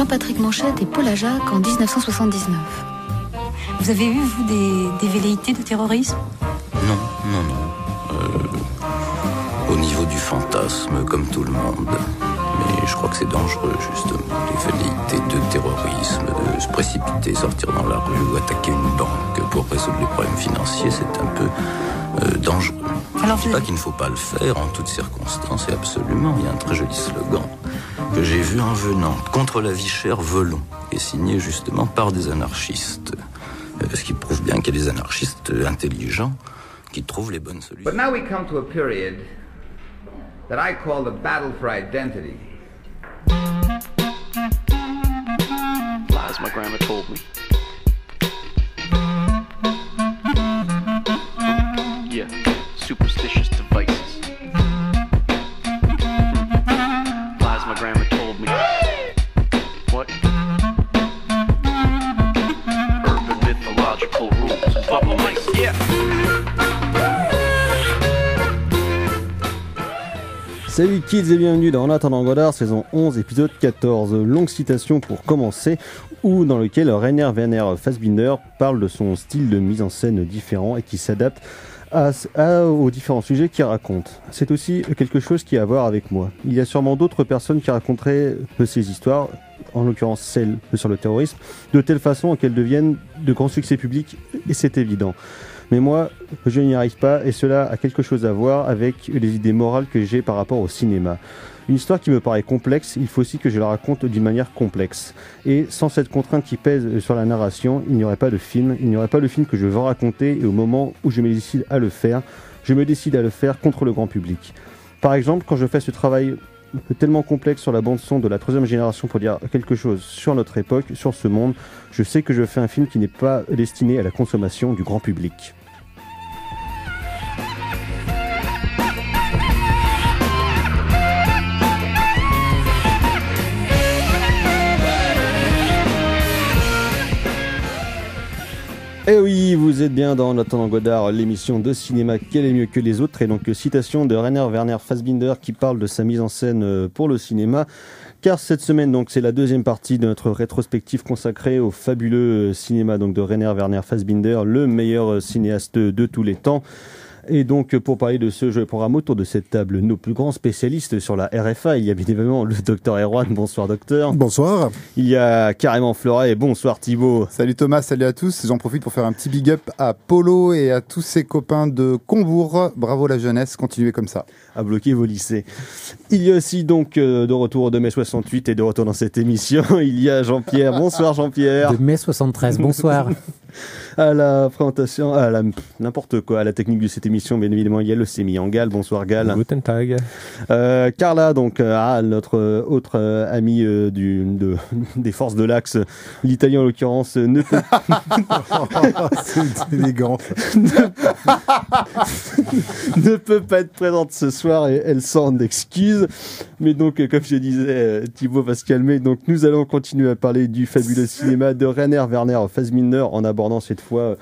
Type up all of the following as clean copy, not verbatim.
Jean-Patrick Manchette et Paul Ajac en 1979. Vous avez eu, vous, des velléités de terrorisme ? Non. Au niveau du fantasme, comme tout le monde. Mais je crois que c'est dangereux, justement. Les velléités de terrorisme, de se précipiter, sortir dans la rue ou attaquer une banque pour résoudre les problèmes financiers, c'est un peu dangereux. Alors, je ne dis pas qu'il ne faut pas le faire en toutes circonstances, et absolument. Il y a un très joli slogan que j'ai vu en venant. Contre la vie chère, volons. Et signé justement par des anarchistes. Ce qui prouve bien qu'il y a des anarchistes intelligents qui trouvent les bonnes solutions. But now we come to a period that I call the battle for identity. Lies my grandma told me. Yeah, superstitious devices. Lies my grandma told me. What? Urban mythological rules. Bubble mice, yeah. Salut kids et bienvenue dans En attendant Godard, saison 11, épisode 14. Longue citation pour commencer, où dans lequel Rainer Werner Fassbinder parle de son style de mise en scène différent et qui s'adapte aux différents sujets qu'il raconte. C'est aussi quelque chose qui a à voir avec moi. Il y a sûrement d'autres personnes qui raconteraient ces histoires, en l'occurrence celle sur le terrorisme, de telle façon qu'elles deviennent de grands succès publics, et c'est évident. Mais moi, je n'y arrive pas, et cela a quelque chose à voir avec les idées morales que j'ai par rapport au cinéma. Une histoire qui me paraît complexe, il faut aussi que je la raconte d'une manière complexe. Et sans cette contrainte qui pèse sur la narration, il n'y aurait pas de film, il n'y aurait pas le film que je veux raconter, et au moment où je me décide à le faire, je me décide à le faire contre le grand public. Par exemple, quand je fais ce travail tellement complexe sur la bande-son de la troisième génération pour dire quelque chose sur notre époque, sur ce monde, je sais que je fais un film qui n'est pas destiné à la consommation du grand public. Eh oui, vous êtes bien dans En attendant Godard, l'émission de cinéma Quel est mieux que les autres, et donc citation de Rainer Werner Fassbinder qui parle de sa mise en scène pour le cinéma, car cette semaine donc c'est la deuxième partie de notre rétrospective consacrée au fabuleux cinéma donc de Rainer Werner Fassbinder, le meilleur cinéaste de tous les temps. Et donc, pour parler de ce jeu programme autour de cette table, nos plus grands spécialistes sur la RFA, il y a bien évidemment le docteur Erwan. Bonsoir docteur. Bonsoir. Il y a carrément Fleuret. Bonsoir Thibaut. Salut Thomas, salut à tous. J'en profite pour faire un petit big up à Polo et à tous ses copains de Combourg. Bravo la jeunesse, continuez comme ça. À bloquer vos lycées. Il y a aussi donc de retour de mai 68 et de retour dans cette émission, il y a Jean-Pierre. Bonsoir Jean-Pierre. De mai 73, bonsoir. À la présentation, n'importe quoi, à la technique de cette émission, bien évidemment, il y a le Sémi en Gal. Bonsoir Gal. Guten Tag. Carla, donc, notre autre ami des forces de l'Axe, l'Italien en l'occurrence, ne peut... C'est élégant. ne peut pas être présente ce soir et elle s'en excuse. Mais donc, comme je disais, Thibaut va se calmer. Donc, nous allons continuer à parler du fabuleux cinéma de Rainer Werner Fassbinder en abordant cette fois,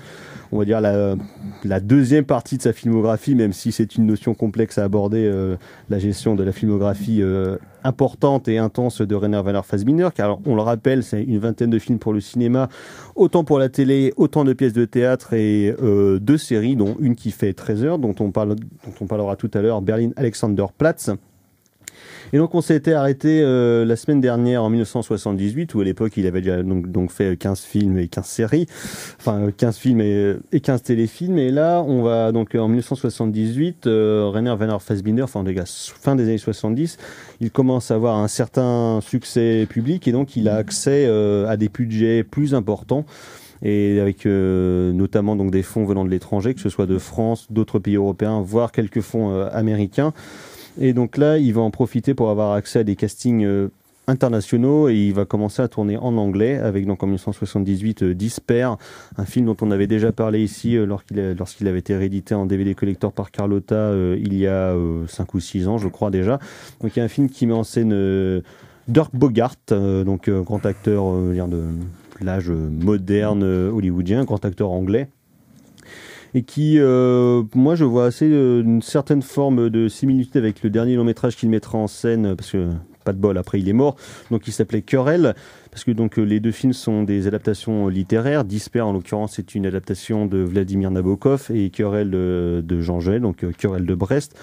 on va dire, la deuxième partie de sa filmographie, même si c'est une notion complexe à aborder, la gestion de la filmographie importante et intense de Rainer Werner Fassbinder, car on le rappelle, c'est une vingtaine de films pour le cinéma, autant pour la télé, autant de pièces de théâtre et deux séries, dont une qui fait 13 heures, dont on parlera tout à l'heure, Berlin Alexanderplatz. Et donc on s'était arrêté la semaine dernière en 1978, où à l'époque il avait déjà donc fait 15 films et 15 séries, enfin 15 films et 15 téléfilms, et là on va donc en 1978, Rainer Werner Fassbinder, enfin les gars, fin des années 70, il commence à avoir un certain succès public, et donc il a accès à des budgets plus importants, et avec notamment donc des fonds venant de l'étranger, que ce soit de France, d'autres pays européens, voire quelques fonds américains. Et donc là, il va en profiter pour avoir accès à des castings internationaux, et il va commencer à tourner en anglais avec donc en 1978 Despair, un film dont on avait déjà parlé ici lorsqu'il avait été réédité en DVD collector par Carlotta il y a 5 ou 6 ans je crois déjà. Donc il y a un film qui met en scène Dirk Bogarde, donc grand acteur de l'âge moderne hollywoodien, grand acteur anglais, et qui, moi, je vois assez une certaine forme de similitude avec le dernier long métrage qu'il mettra en scène, parce que pas de bol, après il est mort. Donc il s'appelait Querelle, parce que donc les deux films sont des adaptations littéraires. Disper, en l'occurrence, c'est une adaptation de Vladimir Nabokov, et Querelle de Jean Genet, donc Querelle de Brest.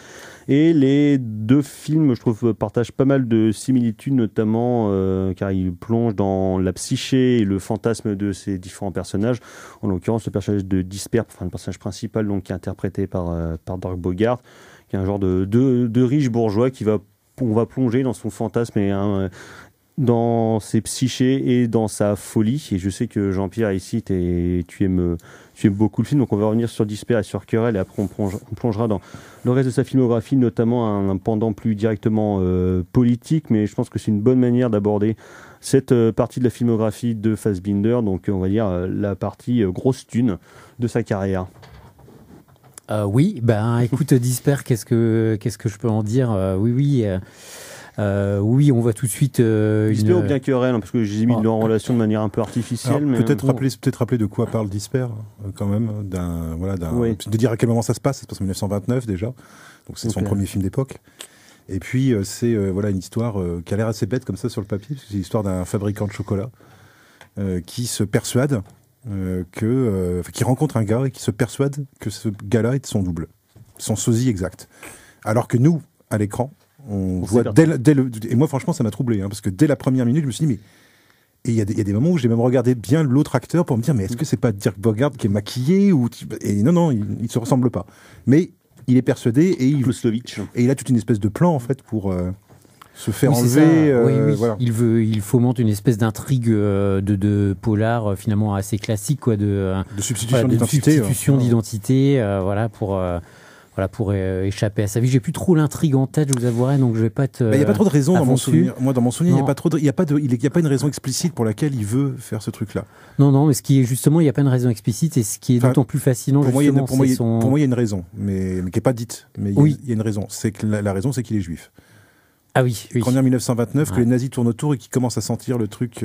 Et les deux films, je trouve, partagent pas mal de similitudes, notamment car ils plongent dans la psyché et le fantasme de ces différents personnages. En l'occurrence, le personnage de Disper, enfin le personnage principal, donc qui est interprété par Dirk Bogarde, qui est un genre de riche bourgeois on va plonger dans son fantasme et dans ses psychés et dans sa folie. Et je sais que Jean-Pierre, ici, tu aimes beaucoup le film, donc on va revenir sur Disper et sur Querelle, et après on plongera dans le reste de sa filmographie, notamment un pendant plus directement politique, mais je pense que c'est une bonne manière d'aborder cette partie de la filmographie de Fassbinder, donc on va dire la partie grosse thune de sa carrière. Oui, écoute, Disper, qu'est-ce que je peux en dire? Oui, on voit tout de suite Disper ou bien Querelle, parce que j'ai mis en relation de manière un peu artificielle. Alors, mais peut-être rappeler de quoi parle Disper, quand même, Oui. de dire à quel moment ça se passe en 1929 déjà, donc c'est son premier film d'époque. Et puis c'est une histoire qui a l'air assez bête comme ça sur le papier, parce que c'est l'histoire d'un fabricant de chocolat qui se persuade qui rencontre un gars et qui se persuade que ce gars-là est son double, son sosie exact. Alors que nous, à l'écran, on voit et moi franchement ça m'a troublé, parce que dès la première minute je me suis dit et il y a des moments où j'ai même regardé bien l'autre acteur pour me dire mais est-ce que c'est pas Dirk Bogarde qui est maquillé et non il se ressemble pas, mais il est persuadé et il a toute une espèce de plan en fait pour se faire enlever. Voilà. Il fomente une espèce d'intrigue de polar finalement assez classique, quoi, de substitution d'identité, pour échapper à sa vie. J'ai plus trop l'intrigue en tête, je vous avouerai, donc je vais pas être. Il n'y a pas trop de raison dans mon souvenir. Moi, dans mon souvenir, il n'y a pas une raison explicite pour laquelle il veut faire ce truc-là. Non, mais ce qui est justement, il n'y a pas une raison explicite, et ce qui est d'autant plus fascinant, pour moi, justement, pour moi, il y a une raison, mais qui n'est pas dite. Mais il y a une raison. C'est que la raison, c'est qu'il est juif. Ah oui. Quand on est en 1929, que les nazis tournent autour et qu'ils commencent à sentir le truc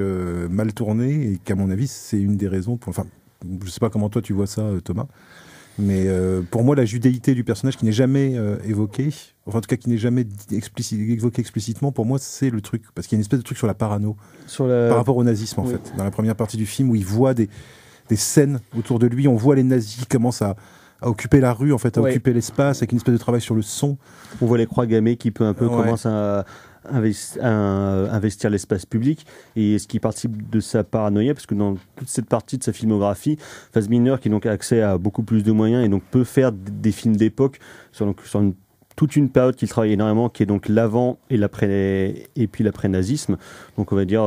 mal tourné, et qu'à mon avis, c'est une des raisons. Je sais pas comment toi tu vois ça, Thomas. Mais pour moi, la judéité du personnage qui n'est jamais évoquée, enfin en tout cas qui n'est jamais évoqué explicitement, pour moi c'est le truc, parce qu'il y a une espèce de truc sur la parano, par rapport au nazisme en fait. Dans la première partie du film où il voit des scènes autour de lui, on voit les nazis qui commencent à occuper la rue, en fait, à occuper l'espace, avec une espèce de travail sur le son. On voit les croix gammées qui peu à peu commencent à investir l'espace public, et ce qui participe de sa paranoïa, parce que dans toute cette partie de sa filmographie, Fassbinder, qui donc a accès à beaucoup plus de moyens et donc peut faire des films d'époque sur toute une période qu'il travaille énormément, qui est donc l'avant et l'après, et puis l'après-nazisme. Donc on va dire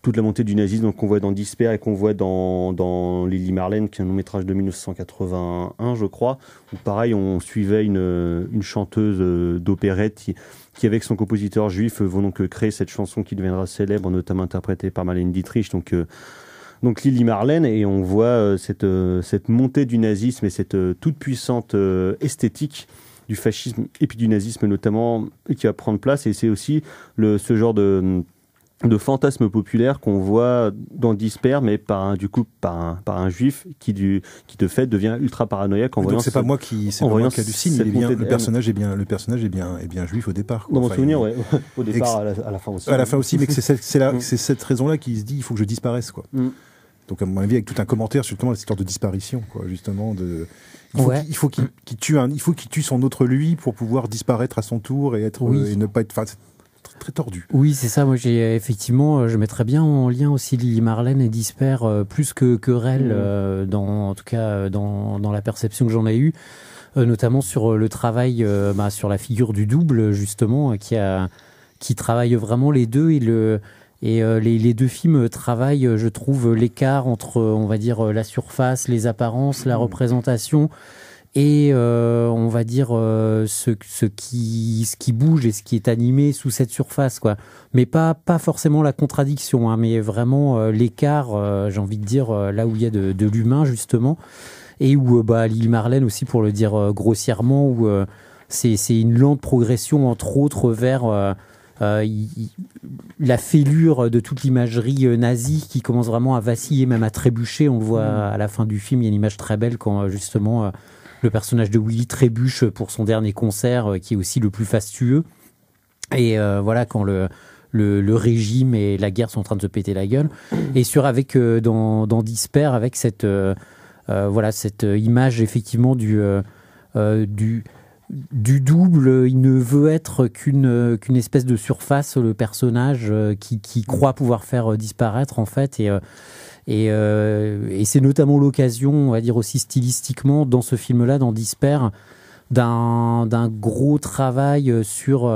toute la montée du nazisme qu'on voit dans Disper et qu'on voit dans Lily Marlène, qui est un long-métrage de 1981, je crois, où pareil, on suivait une chanteuse d'opérette qui, avec son compositeur juif, vont donc créer cette chanson qui deviendra célèbre, notamment interprétée par Marlène Dietrich, donc Lily Marlène, et on voit cette montée du nazisme et cette toute puissante esthétique du fascisme et puis du nazisme notamment, qui va prendre place, et c'est aussi ce genre de fantasme populaire qu'on voit dans Disper, mais par un juif qui de fait devient ultra paranoïaque en voyant. Donc c'est pas moi qui hallucine, le personnage est bien juif au départ. Dans mon souvenir, au départ, à la fin aussi. À la fin aussi, mais que c'est cette raison-là qu'il se dit il faut que je disparaisse, quoi. Donc à mon avis, avec tout un commentaire sur justement l'histoire de disparition, quoi, justement il faut qu'il tue son autre lui pour pouvoir disparaître à son tour et ne pas être. Très tordu. Oui, c'est ça. Moi, je mettrais bien en lien aussi Lily Marlène et Disper plus que Querelle, en tout cas dans la perception que j'en ai eue, notamment sur le travail, sur la figure du double, justement, qui travaille vraiment les deux, les deux films travaillent, je trouve, l'écart entre, on va dire, la surface, les apparences, la représentation, et on va dire ce qui bouge et ce qui est animé sous cette surface, quoi. Mais pas forcément la contradiction, mais vraiment l'écart, j'ai envie de dire, là où il y a de l'humain, justement, et où Lily Marlène aussi, pour le dire grossièrement, où c'est une lente progression, entre autres, vers la fêlure de toute l'imagerie nazie qui commence vraiment à vaciller, même à trébucher. On le voit à la fin du film, il y a une image très belle quand justement le personnage de Willy trébuche pour son dernier concert, qui est aussi le plus fastueux. Et voilà, quand le régime et la guerre sont en train de se péter la gueule. Et dans Disper, avec cette image effectivement du double. Il ne veut être qu'une espèce de surface, le personnage qui croit pouvoir faire disparaître en fait. Et c'est notamment l'occasion, on va dire aussi stylistiquement, dans ce film-là, dans Disper, d'un gros travail sur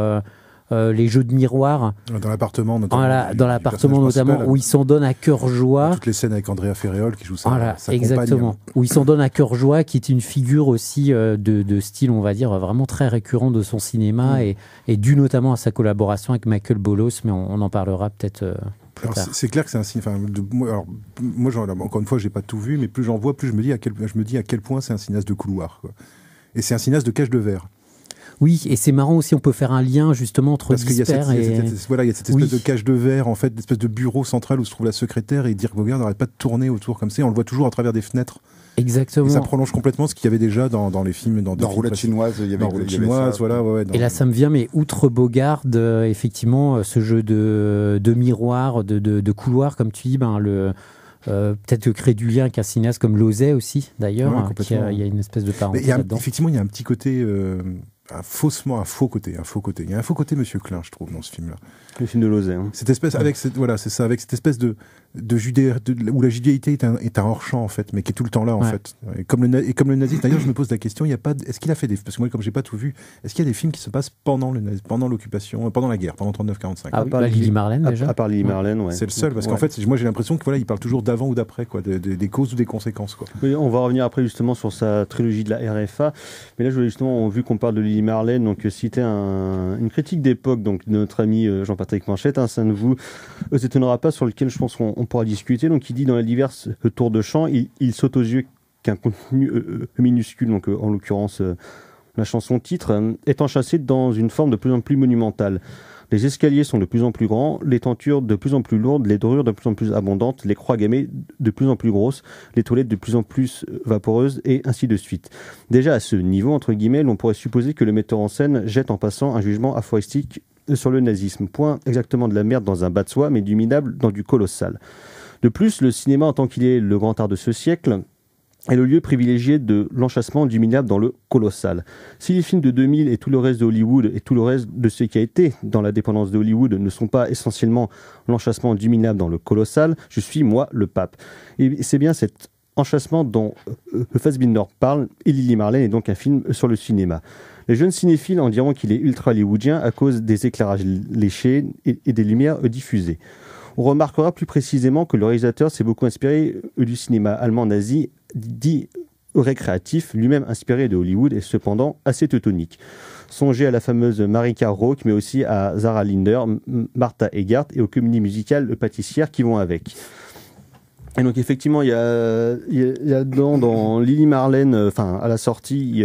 les jeux de miroir. Dans l'appartement notamment. Voilà, dans l'appartement notamment, où il s'en donne à cœur joie. Toutes les scènes avec Andrea Ferréol qui joue sa exactement. compagne. Où il s'en donne à cœur joie, qui est une figure aussi de style, on va dire, vraiment très récurrent de son cinéma et dû notamment à sa collaboration avec Michael Bolos, mais on en parlera peut-être plus tard. C'est clair que c'est un cinéma. Moi, encore une fois, j'ai pas tout vu, mais plus j'en vois, plus je me dis à quel point c'est un cinéaste de couloir, quoi. Et c'est un cinéaste de cage de verre. Oui, et c'est marrant aussi, on peut faire un lien justement entre Disper il y a cette espèce de cage de verre, en fait, d'espèce de bureau central où se trouve la secrétaire, et Dirk Bogarde n'arrête pas de tourner autour comme ça, on le voit toujours à travers des fenêtres. Exactement. Et ça prolonge complètement ce qu'il y avait déjà dans les films. Dans Roulette chinoise, il y avait Roulette chinoise, voilà. Et là, ça me vient, mais outre Bogard, effectivement, ce jeu de miroir, de couloir, comme tu dis, peut-être créer du lien avec un cinéaste comme Lauzet aussi, d'ailleurs. Il y a une espèce de parenthèse là-dedans. Effectivement, il y a un petit côté... un faux côté. Il y a un faux côté Monsieur Klein, je trouve, dans ce film-là. Le film de Lauzet. Cette espèce, avec cette espèce de où la judéité est un hors-champ, en fait, mais qui est tout le temps là, en fait. Et comme le nazisme, d'ailleurs, je me pose la question, est-ce qu'il a fait parce que moi, comme j'ai pas tout vu, est-ce qu'il y a des films qui se passent pendant l'occupation, pendant la guerre, pendant 39-45? Ah oui, Lily Marlène, déjà. À part Lily Marlène, ouais. C'est le seul, parce qu'en fait, moi, j'ai l'impression que il parle toujours d'avant ou d'après, quoi, des causes ou des conséquences, quoi. Oui, on va revenir après, justement, sur sa trilogie de la RFA. Mais là, je voulais justement, vu qu'on parle de Lily Marlène, donc citer une critique d'époque, donc de notre ami Jean-Patrick Manchette, ça ne vous étonnera pas, sur lequel je pense qu'on pourra discuter. Donc, il dit dans les diverses tours de chant, il saute aux yeux qu'un contenu minuscule, donc en l'occurrence la chanson titre, est enchâssé dans une forme de plus en plus monumentale. Les escaliers sont de plus en plus grands, les tentures de plus en plus lourdes, les dorures de plus en plus abondantes, les croix gammées de plus en plus grosses, les toilettes de plus en plus vaporeuses, et ainsi de suite. Déjà à ce niveau, entre guillemets, l'on pourrait supposer que le metteur en scène jette en passant un jugement aphoristique sur le nazisme. Point exactement de la merde dans un bas de soie, mais du minable dans du colossal. De plus, le cinéma, en tant qu'il est le grand art de ce siècle, est le lieu privilégié de l'enchâssement du minable dans le colossal. Si les films de 2000 et tout le reste de Hollywood et tout le reste de ce qui a été dans la dépendance de Hollywood ne sont pas essentiellement l'enchâssement du minable dans le colossal, je suis, moi, le pape. Et c'est bien cet enchâssement dont Fassbinder parle, et Lily Marlène est donc un film sur le cinéma. Les jeunes cinéphiles en diront qu'il est ultra hollywoodien à cause des éclairages léchés et des lumières diffusées. On remarquera plus précisément que le réalisateur s'est beaucoup inspiré du cinéma allemand nazi dit récréatif, lui-même inspiré de Hollywood et cependant assez teutonique. Songez à la fameuse Marika Rock, mais aussi à Zara Linder, Martha Egert et aux comédies musicales pâtissières qui vont avec. Et donc effectivement, il y a dans Lily Marlène, à la sortie,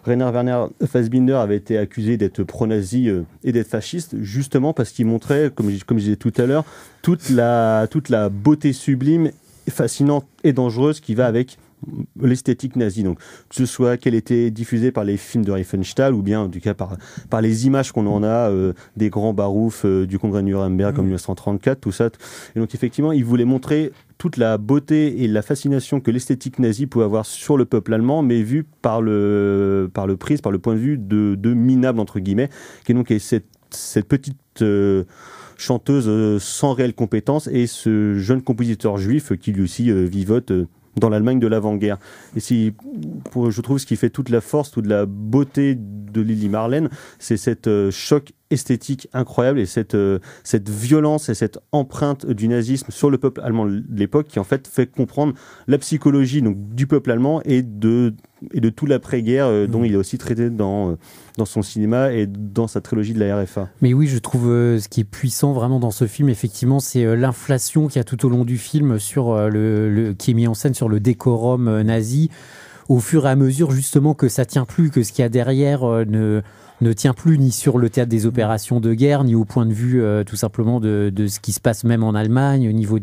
Rainer Werner Fassbinder avait été accusé d'être pro-nazi et d'être fasciste, justement parce qu'il montrait, comme je disais tout à l'heure, toute la beauté sublime, fascinante et dangereuse qui va avec l'esthétique nazie. Donc, que ce soit qu'elle était diffusée par les films de Riefenstahl ou bien, en tout cas, par les images qu'on en a des grands baroufs du congrès de Nuremberg comme 1934, tout ça. Et donc, effectivement, il voulait montrer toute la beauté et la fascination que l'esthétique nazie pouvait avoir sur le peuple allemand, mais vue par le point de vue de minable, entre guillemets, qui est donc cette petite chanteuse sans réelle compétence et ce jeune compositeur juif qui lui aussi vivote dans l'Allemagne de l'avant-guerre. Et je trouve ce qui fait toute la force, toute la beauté de Lily Marlène, c'est cette choc esthétique incroyable et cette violence et cette empreinte du nazisme sur le peuple allemand de l'époque qui en fait comprendre la psychologie donc, du peuple allemand et de tout l'après-guerre dont il est aussi traité dans son cinéma et dans sa trilogie de la RFA. Mais oui, je trouve ce qui est puissant vraiment dans ce film, effectivement, c'est l'inflation qu'il y a tout au long du film sur qui est mis en scène sur le décorum nazi, au fur et à mesure justement que ça tient plus, que ce qu'il y a derrière ne tient plus ni sur le théâtre des opérations de guerre, ni au point de vue tout simplement de ce qui se passe même en Allemagne, au niveau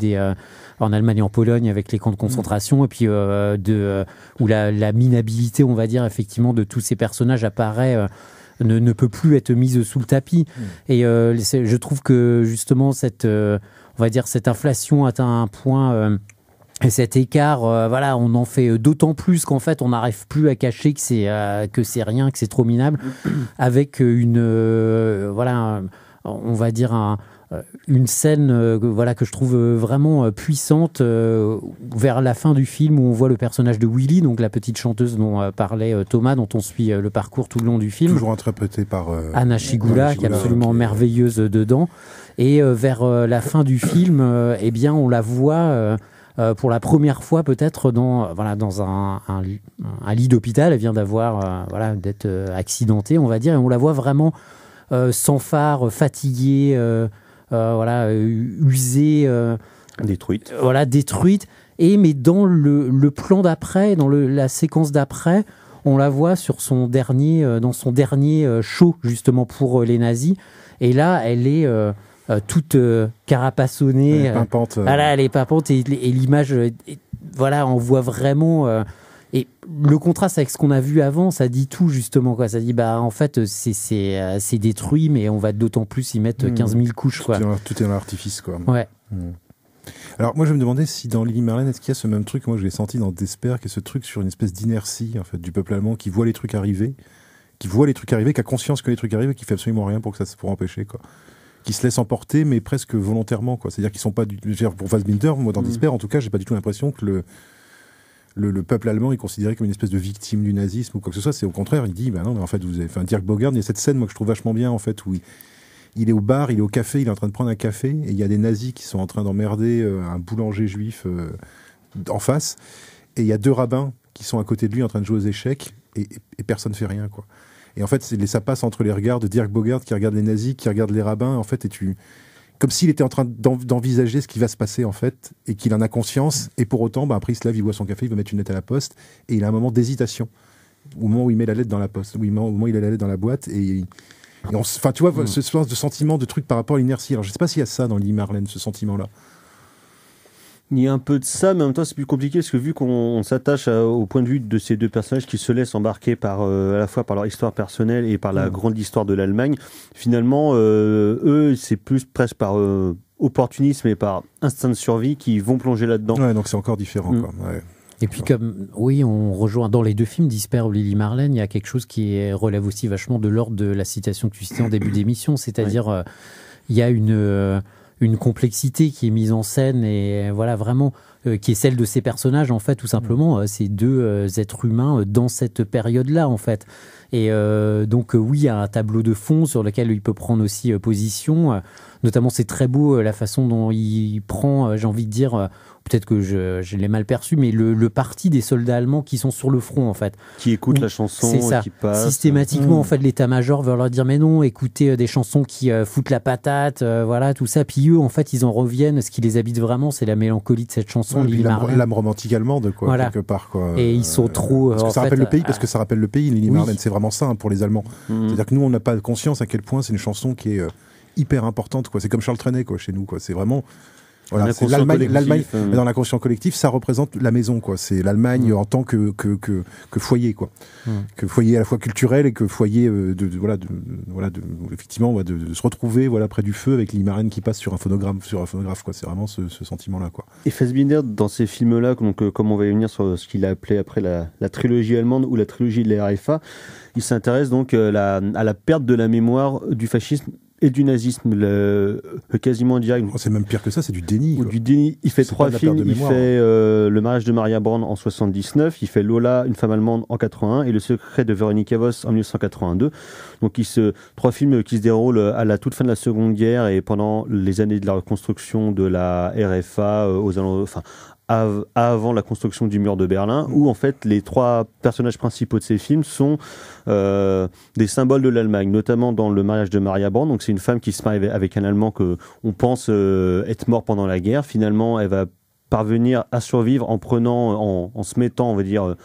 en Allemagne et en Pologne avec les camps de concentration, et puis où la minabilité, on va dire, effectivement, de tous ces personnages apparaît ne peut plus être mise sous le tapis. Et je trouve que justement cette inflation atteint un point. Et cet écart, voilà, on en fait d'autant plus qu'en fait, on n'arrive plus à cacher que c'est rien, que c'est trop minable, avec on va dire une scène voilà, que je trouve vraiment puissante vers la fin du film où on voit le personnage de Willy, donc la petite chanteuse dont parlait Thomas, dont on suit le parcours tout le long du film. Toujours interprétée par Anna Schygulla, qui est absolument merveilleuse dedans. Et vers la fin du film, eh bien, on la voit pour la première fois peut-être dans un lit d'hôpital. Elle vient d'être accidentée, on va dire, et on la voit vraiment sans phare, fatiguée, usée, détruite. Détruite. Mais dans le plan d'après, dans la séquence d'après, on la voit dans son dernier show justement pour les nazis. Et là, elle est toute carapassonnée. Elle est pimpante. Elle est pimpante et l'image, on voit vraiment. Et le contraste avec ce qu'on a vu avant, ça dit tout justement, quoi. Ça dit en fait c'est détruit, mais on va d'autant plus y mettre 15 000 couches, quoi. Tout est dans l'artifice, quoi. Ouais. Alors moi je me demandais si dans Lili Marlène, est-ce qu'il y a ce même truc, moi je l'ai senti dans Despair, qui est ce truc sur une espèce d'inertie en fait du peuple allemand qui voit les trucs arriver, qui a conscience que les trucs arrivent et qui fait absolument rien pour empêcher, quoi. Qui se laissent emporter, mais presque volontairement, quoi. C'est-à-dire qu'ils sont pas pour Fassbinder, moi dans Despair en tout cas, j'ai pas du tout l'impression que le peuple allemand est considéré comme une espèce de victime du nazisme ou quoi que ce soit. C'est au contraire, il dit non, mais en fait Dirk Bogarde, il y a cette scène moi que je trouve vachement bien en fait où il est au bar, il est au café, il est en train de prendre un café et il y a des nazis qui sont en train d'emmerder un boulanger juif en face, et il y a 2 rabbins qui sont à côté de lui en train de jouer aux échecs et personne fait rien, quoi. Et en fait ça passe entre les regards de Dirk Bogarde qui regarde les nazis, qui regarde les rabbins, en fait, comme s'il était en train d'envisager ce qui va se passer, en fait, et qu'il en a conscience, et pour autant, après il se lève, il boit son café, il va mettre une lettre à la poste, et il a un moment d'hésitation au moment où il met la lettre dans la poste, au moment où il a la lettre dans la boîte, tu vois, ce sens de sentiment, de truc par rapport à l'inertie. Alors je sais pas s'il y a ça dans Lili Marlène, ce sentiment-là. Il y a un peu de ça, mais en même temps c'est plus compliqué parce que vu qu'on s'attache au point de vue de ces 2 personnages qui se laissent embarquer à la fois par leur histoire personnelle et par la grande histoire de l'Allemagne, finalement eux c'est plus presque par opportunisme et par instinct de survie qui vont plonger là-dedans. Ouais, donc c'est encore différent, quoi. Ouais. Et puis on rejoint dans les 2 films, Despair ou Lili Marlène, il y a quelque chose qui relève aussi vachement de l'ordre de la citation que tu citais en début d'émission, c'est-à-dire il y a une complexité qui est mise en scène et vraiment qui est celle de ces personnages, en fait, tout simplement ces 2 êtres humains dans cette période-là, en fait. Et donc oui, il y a un tableau de fond sur lequel il peut prendre aussi position. Notamment, c'est très beau la façon dont il prend, j'ai envie de dire, peut-être que je l'ai mal perçu, mais le parti des soldats allemands qui sont sur le front, en fait. Qui écoutent la chanson, c'est ça. Qui passe. Systématiquement, en fait, l'état-major veut leur dire, mais non, écoutez des chansons qui foutent la patate, tout ça. Puis eux, en fait, ils en reviennent. Ce qui les habite vraiment, c'est la mélancolie de cette chanson, Lili Marlène. L'âme romantique allemande, quoi, quelque part, quoi. Et ils sont trop... Parce que ça rappelle le pays, Lili Marlène. C'est vraiment ça, pour les Allemands. C'est-à-dire que nous, on n'a pas conscience à quel point c'est une chanson qui est hyper importante, quoi. C'est comme Charles Trenet, quoi, chez nous, quoi. C'est vraiment c'est l'Allemagne, mais dans l'inconscient collectif, ça représente la maison, quoi. C'est l'Allemagne en tant que foyer, quoi. Que foyer à la fois culturel et que foyer effectivement de se retrouver près du feu avec Lili Marlène qui passe sur un phonographe, quoi. C'est vraiment ce sentiment-là, quoi. Et Fassbinder, dans ces films-là, donc comme on va y venir sur ce qu'il a appelé après la trilogie allemande ou la trilogie de la RFA, il s'intéresse donc à la perte de la mémoire du fascisme et du nazisme, quasiment direct. C'est même pire que ça, c'est du déni. Du déni. Il fait 3 films. Il fait Le mariage de Maria Braun en 79. Il fait Lola, une femme allemande en 81 et Le secret de Véronique Voss en 1982. Donc 3 films qui se déroulent à la toute fin de la Seconde Guerre et pendant les années de la reconstruction de la RFA avant la construction du mur de Berlin, où en fait les 3 personnages principaux de ces films sont des symboles de l'Allemagne, notamment dans Le mariage de Maria Braun. Donc c'est une femme qui se marie avec un Allemand que on pense être mort pendant la guerre. Finalement, elle va parvenir à survivre en se mettant, on va dire,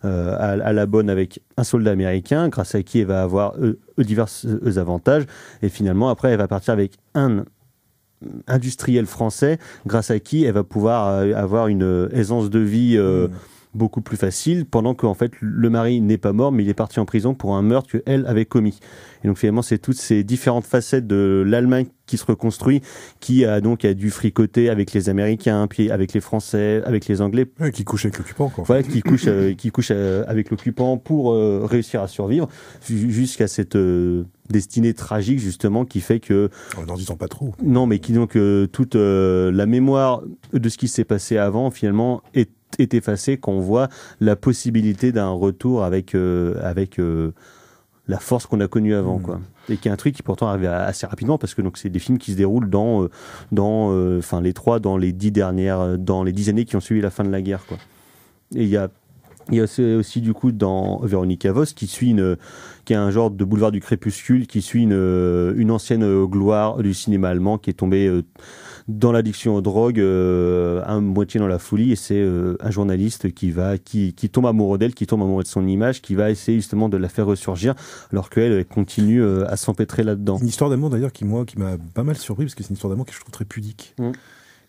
à la bonne avec un soldat américain, grâce à qui elle va avoir divers avantages. Et finalement, après, elle va partir avec un industriel français, grâce à qui elle va pouvoir avoir une aisance de vie beaucoup plus facile, pendant qu'en fait le mari n'est pas mort, mais il est parti en prison pour un meurtre qu'elle avait commis. Et donc finalement, c'est toutes ces différentes facettes de l'Allemagne qui se reconstruit, qui a dû fricoter avec les Américains, puis avec les Français, avec les Anglais. Ouais, qui couche avec l'occupant, quoi. Voilà, qui couche avec l'occupant pour réussir à survivre, jusqu'à cette destinée tragique, justement, qui fait que... N'en disons pas trop. Non, mais qui donc toute la mémoire de ce qui s'est passé avant, finalement, est effacée quand on voit la possibilité d'un retour avec la force qu'on a connue avant, quoi. Et qui est un truc qui pourtant arrive assez rapidement, parce que donc c'est des films qui se déroulent dans les 10 années qui ont suivi la fin de la guerre, quoi. Et il y a aussi du coup dans Véronica Voss qui est un genre de boulevard du crépuscule, qui suit une ancienne gloire du cinéma allemand qui est tombée dans l'addiction aux drogues, à moitié dans la folie, et c'est un journaliste qui tombe amoureux d'elle, qui tombe amoureux de son image, qui va essayer justement de la faire ressurgir, alors qu'elle continue à s'empêtrer là-dedans. Une histoire d'amour d'ailleurs qui m'a pas mal surpris, parce que c'est une histoire d'amour que je trouve très pudique.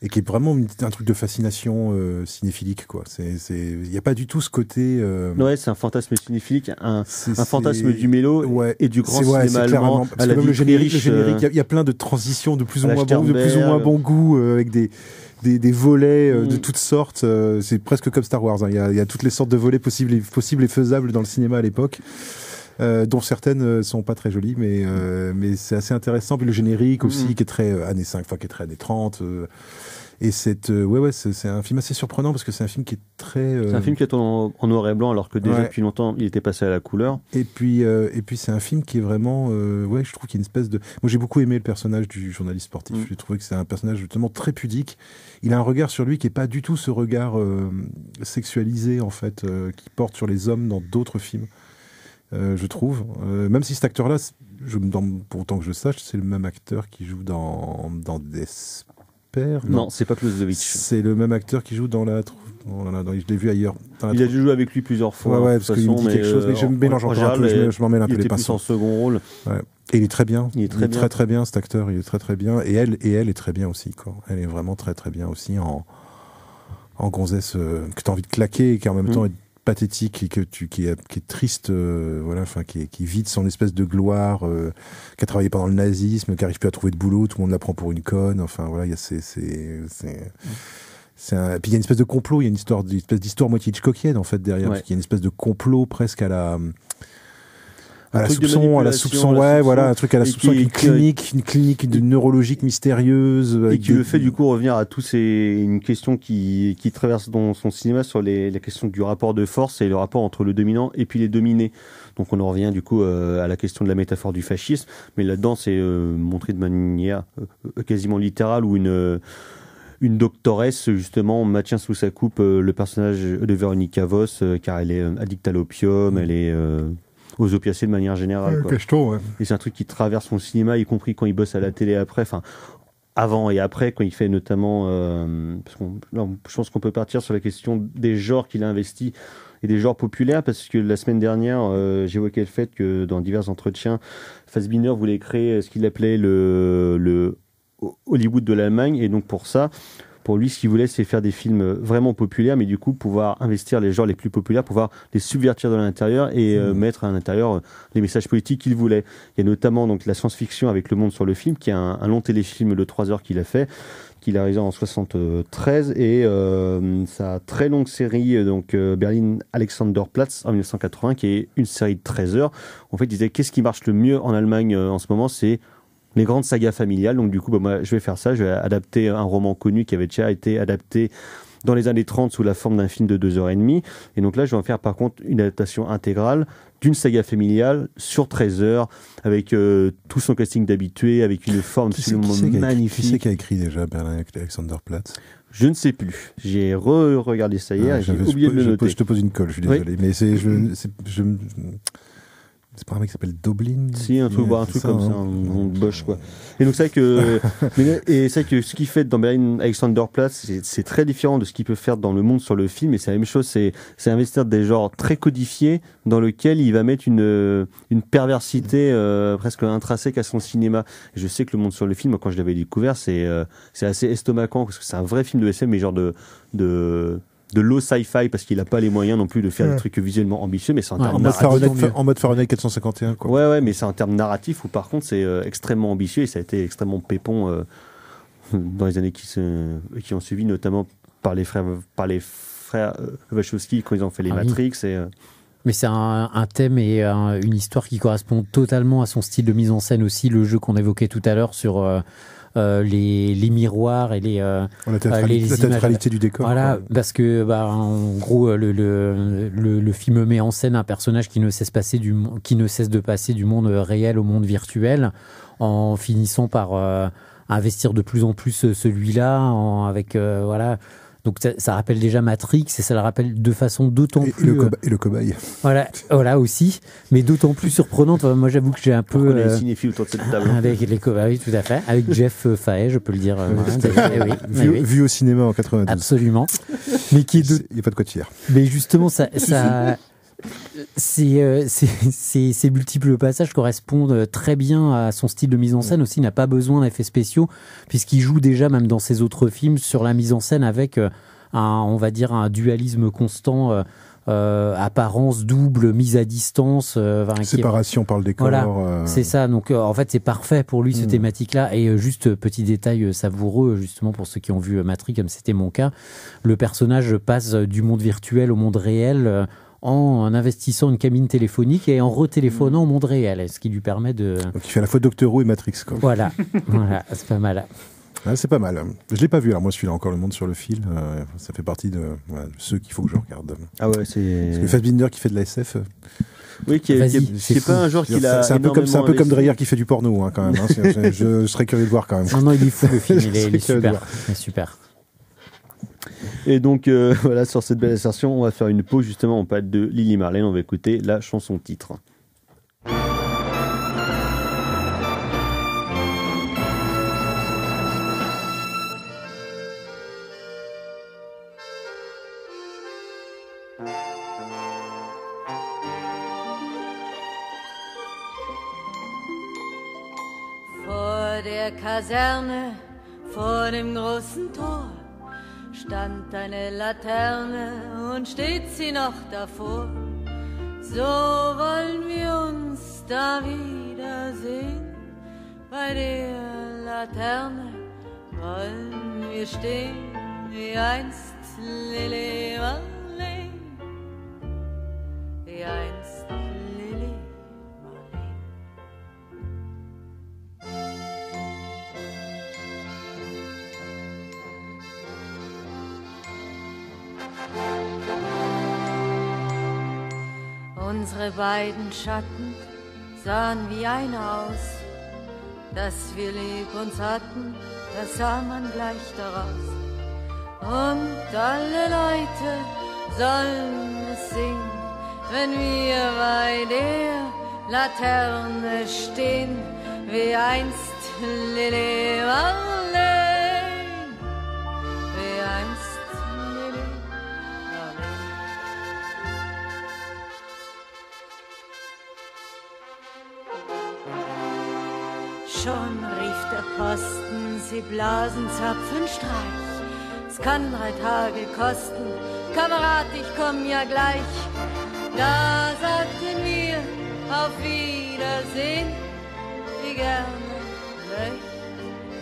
Et qui est vraiment un truc de fascination cinéphilique, quoi. Il n'y a pas du tout ce côté... Ouais, c'est un fantasme cinéphilique, un fantasme du mélo, ouais, et du grand cinéma allemand. Parce que même le générique, il y a plein de transitions de plus ou moins bon goût, avec des volets de toutes sortes. C'est presque comme Star Wars, hein. Il y a toutes les sortes de volets possibles et faisables dans le cinéma à l'époque. Dont certaines sont pas très jolies, mais c'est assez intéressant. Puis le générique aussi, qui est très années 5, enfin qui est très années 30. Et c'est un film assez surprenant, parce que c'est un film qui est très... C'est un film qui est en noir et blanc, alors que déjà depuis longtemps il était passé à la couleur. Et puis c'est un film qui est vraiment... je trouve qu'il y a une espèce de... Moi j'ai beaucoup aimé le personnage du journaliste sportif. J'ai trouvé que c'est un personnage justement très pudique. Il a un regard sur lui qui est pas du tout ce regard sexualisé, en fait, qui porte sur les hommes dans d'autres films. Je trouve, même si cet acteur-là, pour autant que je sache, c'est le même acteur qui joue dans Despair. Non, c'est pas Clausewitz. C'est le même acteur qui joue dans je l'ai vu ailleurs. Il a dû jouer avec lui plusieurs fois. Ouais, parce qu'il me dit quelque chose, mais je mélange encore un peu, je m'en mêle un peu les pinceaux. Il était plus en second rôle. Ouais. Et il est très bien. Il est très très bien, cet acteur. Il est très très bien. Et elle est très bien aussi, quoi. Elle est vraiment très très bien aussi en gonzesse que t'as envie de claquer, et qui en même temps est pathétique, et qui est triste, qui vide son espèce de gloire, qui a travaillé pendant le nazisme, qui arrive plus à trouver de boulot, tout le monde la prend pour une conne. Enfin voilà, il y a puis il y a une espèce de complot, il y a une espèce d'histoire moitié Hitchcockienne, en fait, derrière, parce qu'il y a une espèce de complot presque à la soupçon, un truc à la soupçon, une clinique neurologique mystérieuse, et qui le fait du coup revenir à une question qui traverse dans son cinéma sur les questions du rapport de force et le rapport entre le dominant et puis les dominés. Donc on en revient du coup à la question de la métaphore du fascisme, mais là-dedans c'est montré de manière quasiment littérale, où une doctoresse justement maintient sous sa coupe le personnage de Véronica Voss, car elle est addicte à l'opium, elle est aux opiacés de manière générale, quoi. Et c'est un truc qui traverse son cinéma, y compris quand il bosse à la télé après, enfin avant et après, quand il fait notamment je pense qu'on peut partir sur la question des genres qu'il a investis et des genres populaires, parce que la semaine dernière j'évoquais le fait que dans divers entretiens, Fassbinder voulait créer ce qu'il appelait le Hollywood de l'Allemagne, et donc pour lui, ce qu'il voulait, c'est faire des films vraiment populaires, mais du coup, pouvoir investir les genres les plus populaires, pouvoir les subvertir de l'intérieur et mettre à l'intérieur les messages politiques qu'il voulait. Il y a notamment donc la science-fiction avec Le Monde sur le film, qui est un long téléfilm de 3 heures qu'il a fait, qu'il a réalisé en 73, et sa très longue série, Berlin Alexanderplatz en 1980, qui est une série de 13 heures. En fait, il disait qu'est-ce qui marche le mieux en Allemagne en ce moment, c'est les grandes sagas familiales. Donc du coup, moi, je vais faire ça. Je vais adapter un roman connu qui avait déjà été adapté dans les années 30 sous la forme d'un film de 2h30. Et donc là, je vais en faire par contre une adaptation intégrale d'une saga familiale sur 13 heures, avec tout son casting d'habitués, avec une forme absolument magnifique. Qui c'est qui a écrit déjà Berlin Alexanderplatz ? Je ne sais plus. J'ai regardé ça hier, j'ai oublié de le noter. Je te pose une colle, je suis désolé. Mais c'est pas un mec qui s'appelle Doblin? Si, un truc comme ça, un nom de Bosch, quoi. Et donc, c'est vrai que ce qu'il fait dans Berlin Alexanderplatz, c'est très différent de ce qu'il peut faire dans Le Monde sur le film, et c'est la même chose, c'est investir des genres très codifiés, dans lequel il va mettre une perversité, presque intrinsèque à son cinéma. Et je sais que Le Monde sur le film, quand je l'avais découvert, c'est assez estomacant, parce que c'est un vrai film de SF, mais genre de low sci-fi parce qu'il n'a pas les moyens non plus de faire des trucs visuellement ambitieux, mais c'est en termes en mode Fahrenheit 451, quoi. Ouais, mais c'est en termes narratifs où par contre c'est extrêmement ambitieux et ça a été extrêmement pépon dans les années qui ont suivi, notamment par les frères Wachowski quand ils ont fait les Matrix. Mais c'est un thème et une histoire qui correspond totalement à son style de mise en scène aussi, le jeu qu'on évoquait tout à l'heure sur les miroirs et la théâtralité du décor. Voilà, parce que en gros le film met en scène un personnage qui ne cesse de passer du monde réel au monde virtuel, en finissant par investir de plus en plus celui-là avec voilà. Donc ça rappelle déjà Matrix et ça le rappelle de façon d'autant plus... Et le cobaye. Voilà aussi, mais d'autant plus surprenante. Moi j'avoue que j'ai un peu... les cinéphiles autour de cette table. Avec les cobayes, tout à fait. Avec Jeff Fahey, je peux le dire. Vu au cinéma en 92. Absolument. Mais qui est Il n'y a pas de quoi de fier. Mais justement, ces multiples passages correspondent très bien à son style de mise en scène aussi. Il n'a pas besoin d'effets spéciaux puisqu'il joue déjà, même dans ses autres films, sur la mise en scène avec on va dire un dualisme constant, apparence double, mise à distance, séparation par le décor. Voilà, c'est ça. Donc en fait, c'est parfait pour lui cette thématique-là. Et juste petit détail savoureux, justement pour ceux qui ont vu Matrix, comme c'était mon cas, le personnage passe du monde virtuel au monde réel. En investissant une cabine téléphonique et en retéléphonant au monde réel, ce qui lui permet de... Donc il fait à la fois Doctor Who et Matrix, quoi. Voilà, c'est pas mal. Ouais, c'est pas mal. Je l'ai pas vu, alors moi celui-là, encore le monde sur le fil, ça fait partie de ceux qu'il faut que je regarde. Ah ouais, c'est... Parce que Fassbinder qui fait de la SF... Oui, c'est pas un genre qu'il a. C'est un peu comme Dreyer qui fait du porno, quand même. Je serais curieux de voir quand même. Non, il est fou le film, il est super. Il est super. Et donc voilà, sur cette belle assertion, on va faire une pause justement. On parle de Lily Marlene, on va écouter la chanson titre. Vor der Kaserne, vor dem großen Tor, stand eine Laterne und steht sie noch davor. So wollen wir uns da wiedersehen. Bei der Laterne wollen wir stehen, wie einst Lili Marleen, wie einst Lili Marleen. Unsere beiden Schatten sahen wie einer aus. Dass wir lieb uns hatten, das sah man gleich daraus. Und alle Leute sollen es sehen, wenn wir bei der Laterne stehen, wie einst Lili Marleen, wie einst Lili Marleen. Schon rief der Posten, sie blasen Zapfenstreich. Es kann 3 Tage kosten, Kamerad, ich komm ja gleich. Da sagten wir auf Wiedersehen, wie gerne möcht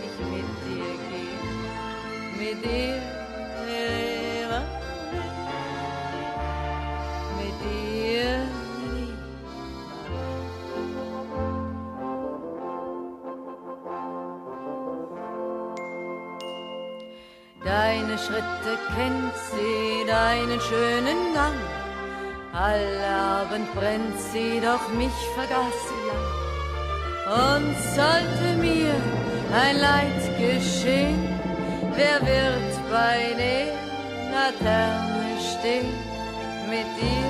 ich mit dir gehen, mit dir, Lili, mit dir. Deine Schritte kennt sie, deinen schönen Gang. Allabend brennt sie, doch mich vergaß sie lang. Und sollte mir ein Leid geschehen, wer wird bei der Laterne stehen? Mit dir,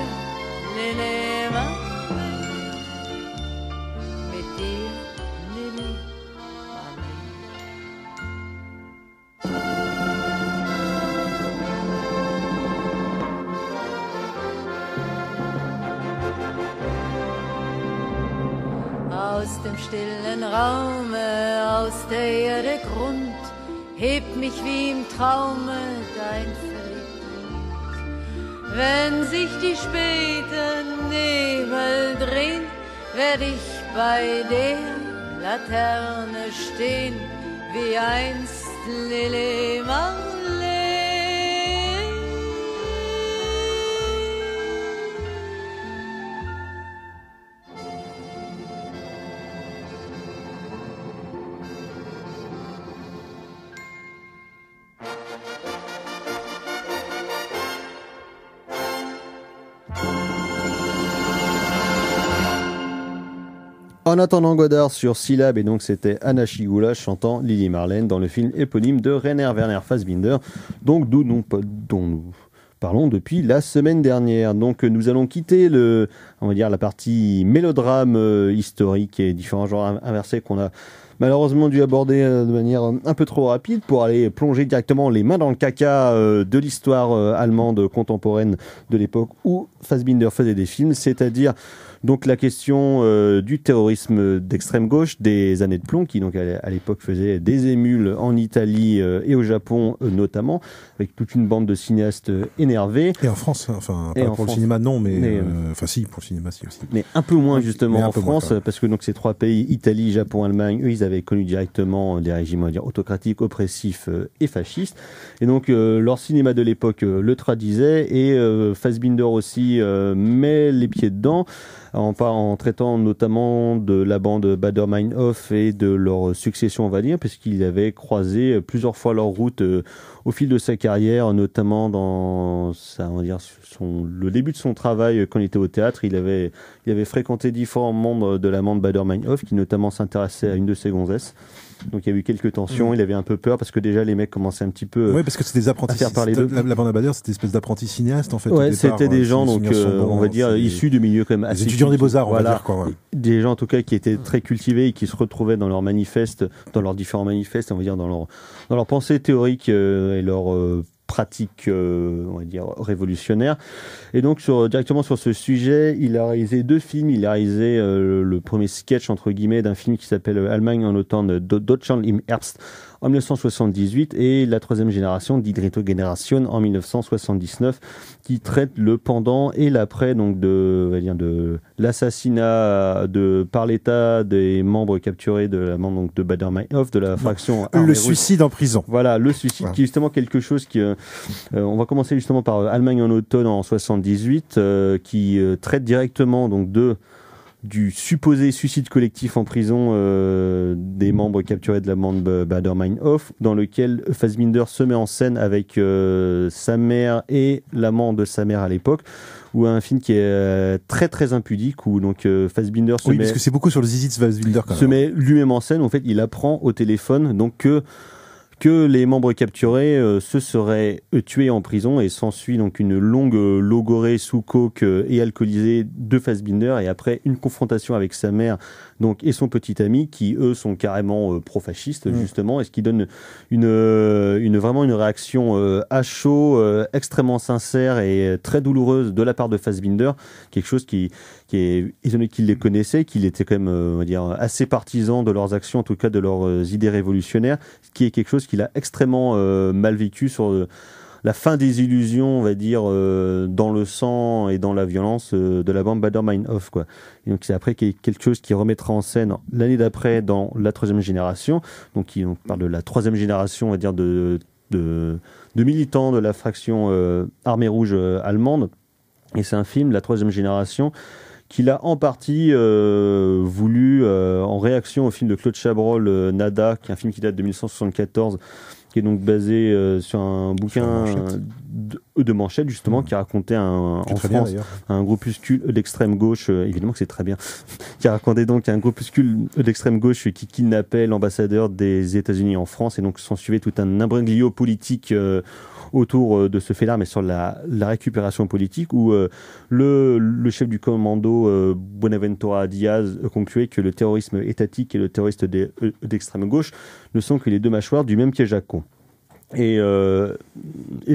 Lili Marleen, mit dir, Lili Marleen. Aus dem stillen Raume, aus der Erde Grund, hebt mich wie im Traume dein verliebter Mund. Wenn sich die späten Nebel drehen, werd ich bei der Laterne stehen, wie einst Lili Marleen. En attendant Godard sur Syllab, et donc c'était Anna Schygulla chantant Lili Marleen dans le film éponyme de Rainer Werner Fassbinder, donc dont nous parlons depuis la semaine dernière. Donc nous allons quitter on va dire la partie mélodrame historique et différents genres inversés qu'on a malheureusement dû aborder de manière un peu trop rapide pour aller plonger directement les mains dans le caca de l'histoire allemande contemporaine de l'époque où Fassbinder faisait des films, c'est-à-dire donc la question du terrorisme d'extrême gauche des années de plomb qui donc à l'époque faisait des émules en Italie et au Japon notamment, avec toute une bande de cinéastes énervés. Et en France, enfin pas pour le cinéma non, mais enfin si, pour le cinéma si aussi. Mais un peu moins justement en France, parce que donc ces trois pays, Italie, Japon, Allemagne, eux ils avaient connu directement des régimes, on va dire, autocratiques, oppressifs et fascistes. Et donc leur cinéma de l'époque le traduisait et Fassbinder aussi met les pieds dedans. En traitant notamment de la bande Baader-Meinhof et de leur succession, on va dire, puisqu'il avait croisé plusieurs fois leur route au fil de sa carrière, notamment dans le début de son travail quand il était au théâtre. Il avait fréquenté différents membres de la bande Baader-Meinhof qui notamment s'intéressaient à une de ses gonzesses. Donc il y a eu quelques tensions, il avait un peu peur parce que déjà les mecs commençaient un petit peu parce que c'était des apprentis, à faire parler d'eux. La bande à Baader, c'était une espèce d'apprentis cinéastes en fait. Ouais, c'était des gens donc on va dire issus de milieux quand même assez étudiants des beaux-arts, on va dire quoi. Ouais. Des gens en tout cas qui étaient très cultivés et qui se retrouvaient dans leurs manifestes, dans leurs différents manifestes, on va dire dans leur pensée théorique et leur pratique, on va dire, révolutionnaire. Et donc, directement sur ce sujet, il a réalisé 2 films. Il a réalisé le premier sketch, entre guillemets, d'un film qui s'appelle Allemagne en Automne, Deutschland im Herbst, en 1978, et La troisième génération, Die dritte Generation, en 1979, qui traite le pendant et l'après, donc de l'assassinat par l'État des membres capturés de la bande donc de Baader-Meinhof, de la fraction le suicide en prison. Voilà, le suicide, qui est justement quelque chose qui on va commencer justement par Allemagne en automne en 78, qui traite directement donc du supposé suicide collectif en prison des membres capturés de la bande Baader-Meinhof, dans lequel Fassbinder se met en scène avec sa mère et l'amant de sa mère à l'époque, ou un film qui est très très impudique, où donc Fassbinder parce que c'est beaucoup sur le zizi de Fassbinder quand même. Se met lui-même en scène. En fait, il apprend au téléphone donc que les membres capturés se seraient tués en prison, et s'ensuit donc une longue logorée sous coke et alcoolisée de Fassbinder, et après une confrontation avec sa mère donc et son petit ami qui eux sont carrément pro-fascistes justement, et ce qui donne vraiment une réaction à chaud, extrêmement sincère et très douloureuse de la part de Fassbinder, quelque chose qui est étonné qu'il les connaissait, qu'il était quand même on va dire assez partisan de leurs actions, en tout cas de leurs idées révolutionnaires, ce qui est quelque chose qu'il a extrêmement mal vécu sur la fin des illusions, on va dire, dans le sang et dans la violence de la bande Baader-Meinhof, quoi. Et donc c'est après quelque chose qui remettra en scène l'année d'après dans La troisième génération, donc on parle de la troisième génération, on va dire, de militants de la fraction armée rouge allemande. Et c'est un film, La troisième génération, qu'il a en partie voulu en réaction au film de Claude Chabrol, Nada, qui est un film qui date de 1974, qui est donc basé sur un bouquin de Manchette, justement, qui racontait en France un groupuscule d'extrême gauche, évidemment que c'est très bien, qui racontait donc un groupuscule d'extrême gauche qui kidnappait l'ambassadeur des États-Unis en France, et donc s'en suivait tout un imbroglio politique autour de ce fait-là, mais sur la récupération politique, où le chef du commando, Buenaventura Diaz, concluait que le terrorisme étatique et le terroriste d'extrême gauche ne sont que les deux mâchoires du même piège à con. Et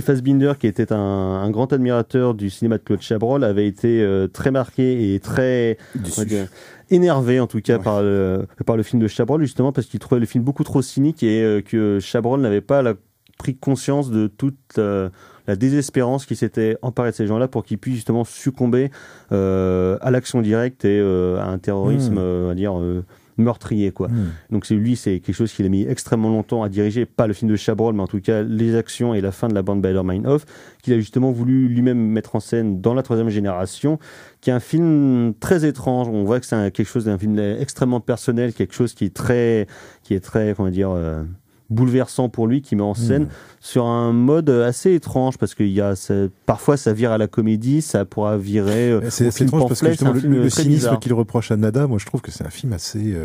Fassbinder, qui était un grand admirateur du cinéma de Claude Chabrol, avait été très marqué et très énervé, en tout cas, par le film de Chabrol, justement parce qu'il trouvait le film beaucoup trop cynique, et que Chabrol n'avait pas pris conscience de toute la désespérance qui s'était emparée de ces gens-là pour qu'ils puissent justement succomber à l'action directe et à un terrorisme, on va dire, meurtrier, quoi. Donc c'est quelque chose qu'il a mis extrêmement longtemps à diriger, pas le film de Chabrol, mais en tout cas les actions et la fin de la bande Baader-Meinhof, qu'il a justement voulu lui-même mettre en scène dans La Troisième Génération, qui est un film très étrange. On voit que c'est quelque chose d'un film extrêmement personnel, quelque chose qui est très comment dire, bouleversant pour lui, qui met en scène sur un mode assez étrange, parce que parfois ça vire à la comédie, ça pourra virer c'est assez étrange parce que justement le cynisme qu'il reproche à Nada, moi je trouve que c'est un film assez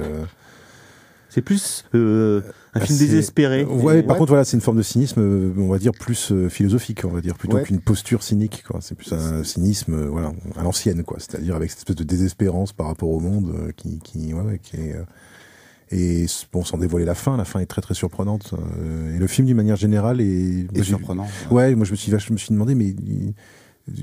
c'est plus un film désespéré. Par contre voilà, c'est une forme de cynisme, on va dire plus philosophique, on va dire, plutôt qu'une posture cynique, quoi. C'est plus un cynisme voilà, à l'ancienne, quoi, c'est-à-dire avec cette espèce de désespérance par rapport au monde qui est et bon, sans dévoiler la fin est très très surprenante. Et le film, d'une manière générale, est surprenant. Ouais, moi je me suis demandé, mais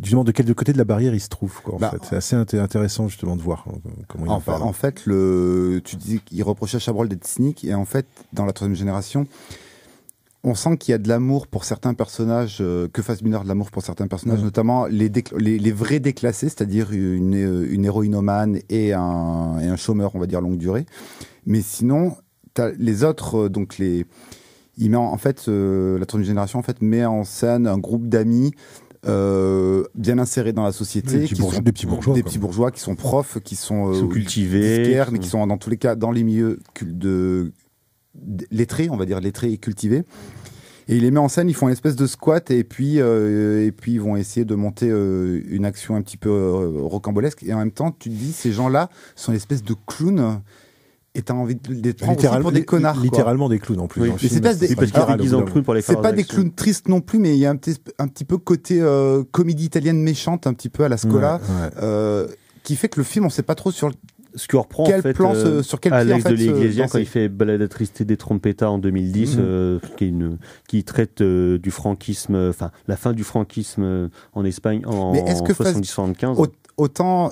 justement de quel côté de la barrière il se trouve, quoi. En fait, c'est assez intéressant justement de voir comment il en parle. En fait, tu disais qu'il reprochait à Chabrol d'être cynique, et en fait, dans La Troisième Génération, on sent qu'il y a de l'amour pour certains personnages, que Fassbinder de l'amour pour certains personnages, notamment les vrais déclassés, c'est-à-dire une héroïnomane et un chômeur, on va dire, longue durée. Mais sinon, t'as les autres, il met en fait, La Troisième Génération en fait met en scène un groupe d'amis bien insérés dans la société, des petits bourgeois qui sont profs, qui sont cultivés, disquaires, mais qui sont dans tous les cas dans les milieux lettrés, on va dire lettrés et cultivés. Et il les met en scène, ils font une espèce de squat, et puis ils vont essayer de monter une action un petit peu rocambolesque. Et en même temps, tu te dis, ces gens-là sont une espèce de clowns. Et t'as envie de les prendre aussi pour des connards. Littéralement des clowns en plus. Oui, c'est pas des clowns tristes non plus, mais il y a un petit peu côté comédie italienne méchante, un petit peu à la Scola, qui fait que le film, on sait pas trop sur ce que reprend quel en fait, plan sur quel pied en Alex fait, de l'Iglesia quand il fait Balade triste des trompettas en 2010, qui traite du franquisme, enfin la fin du franquisme en Espagne en 70-75. Autant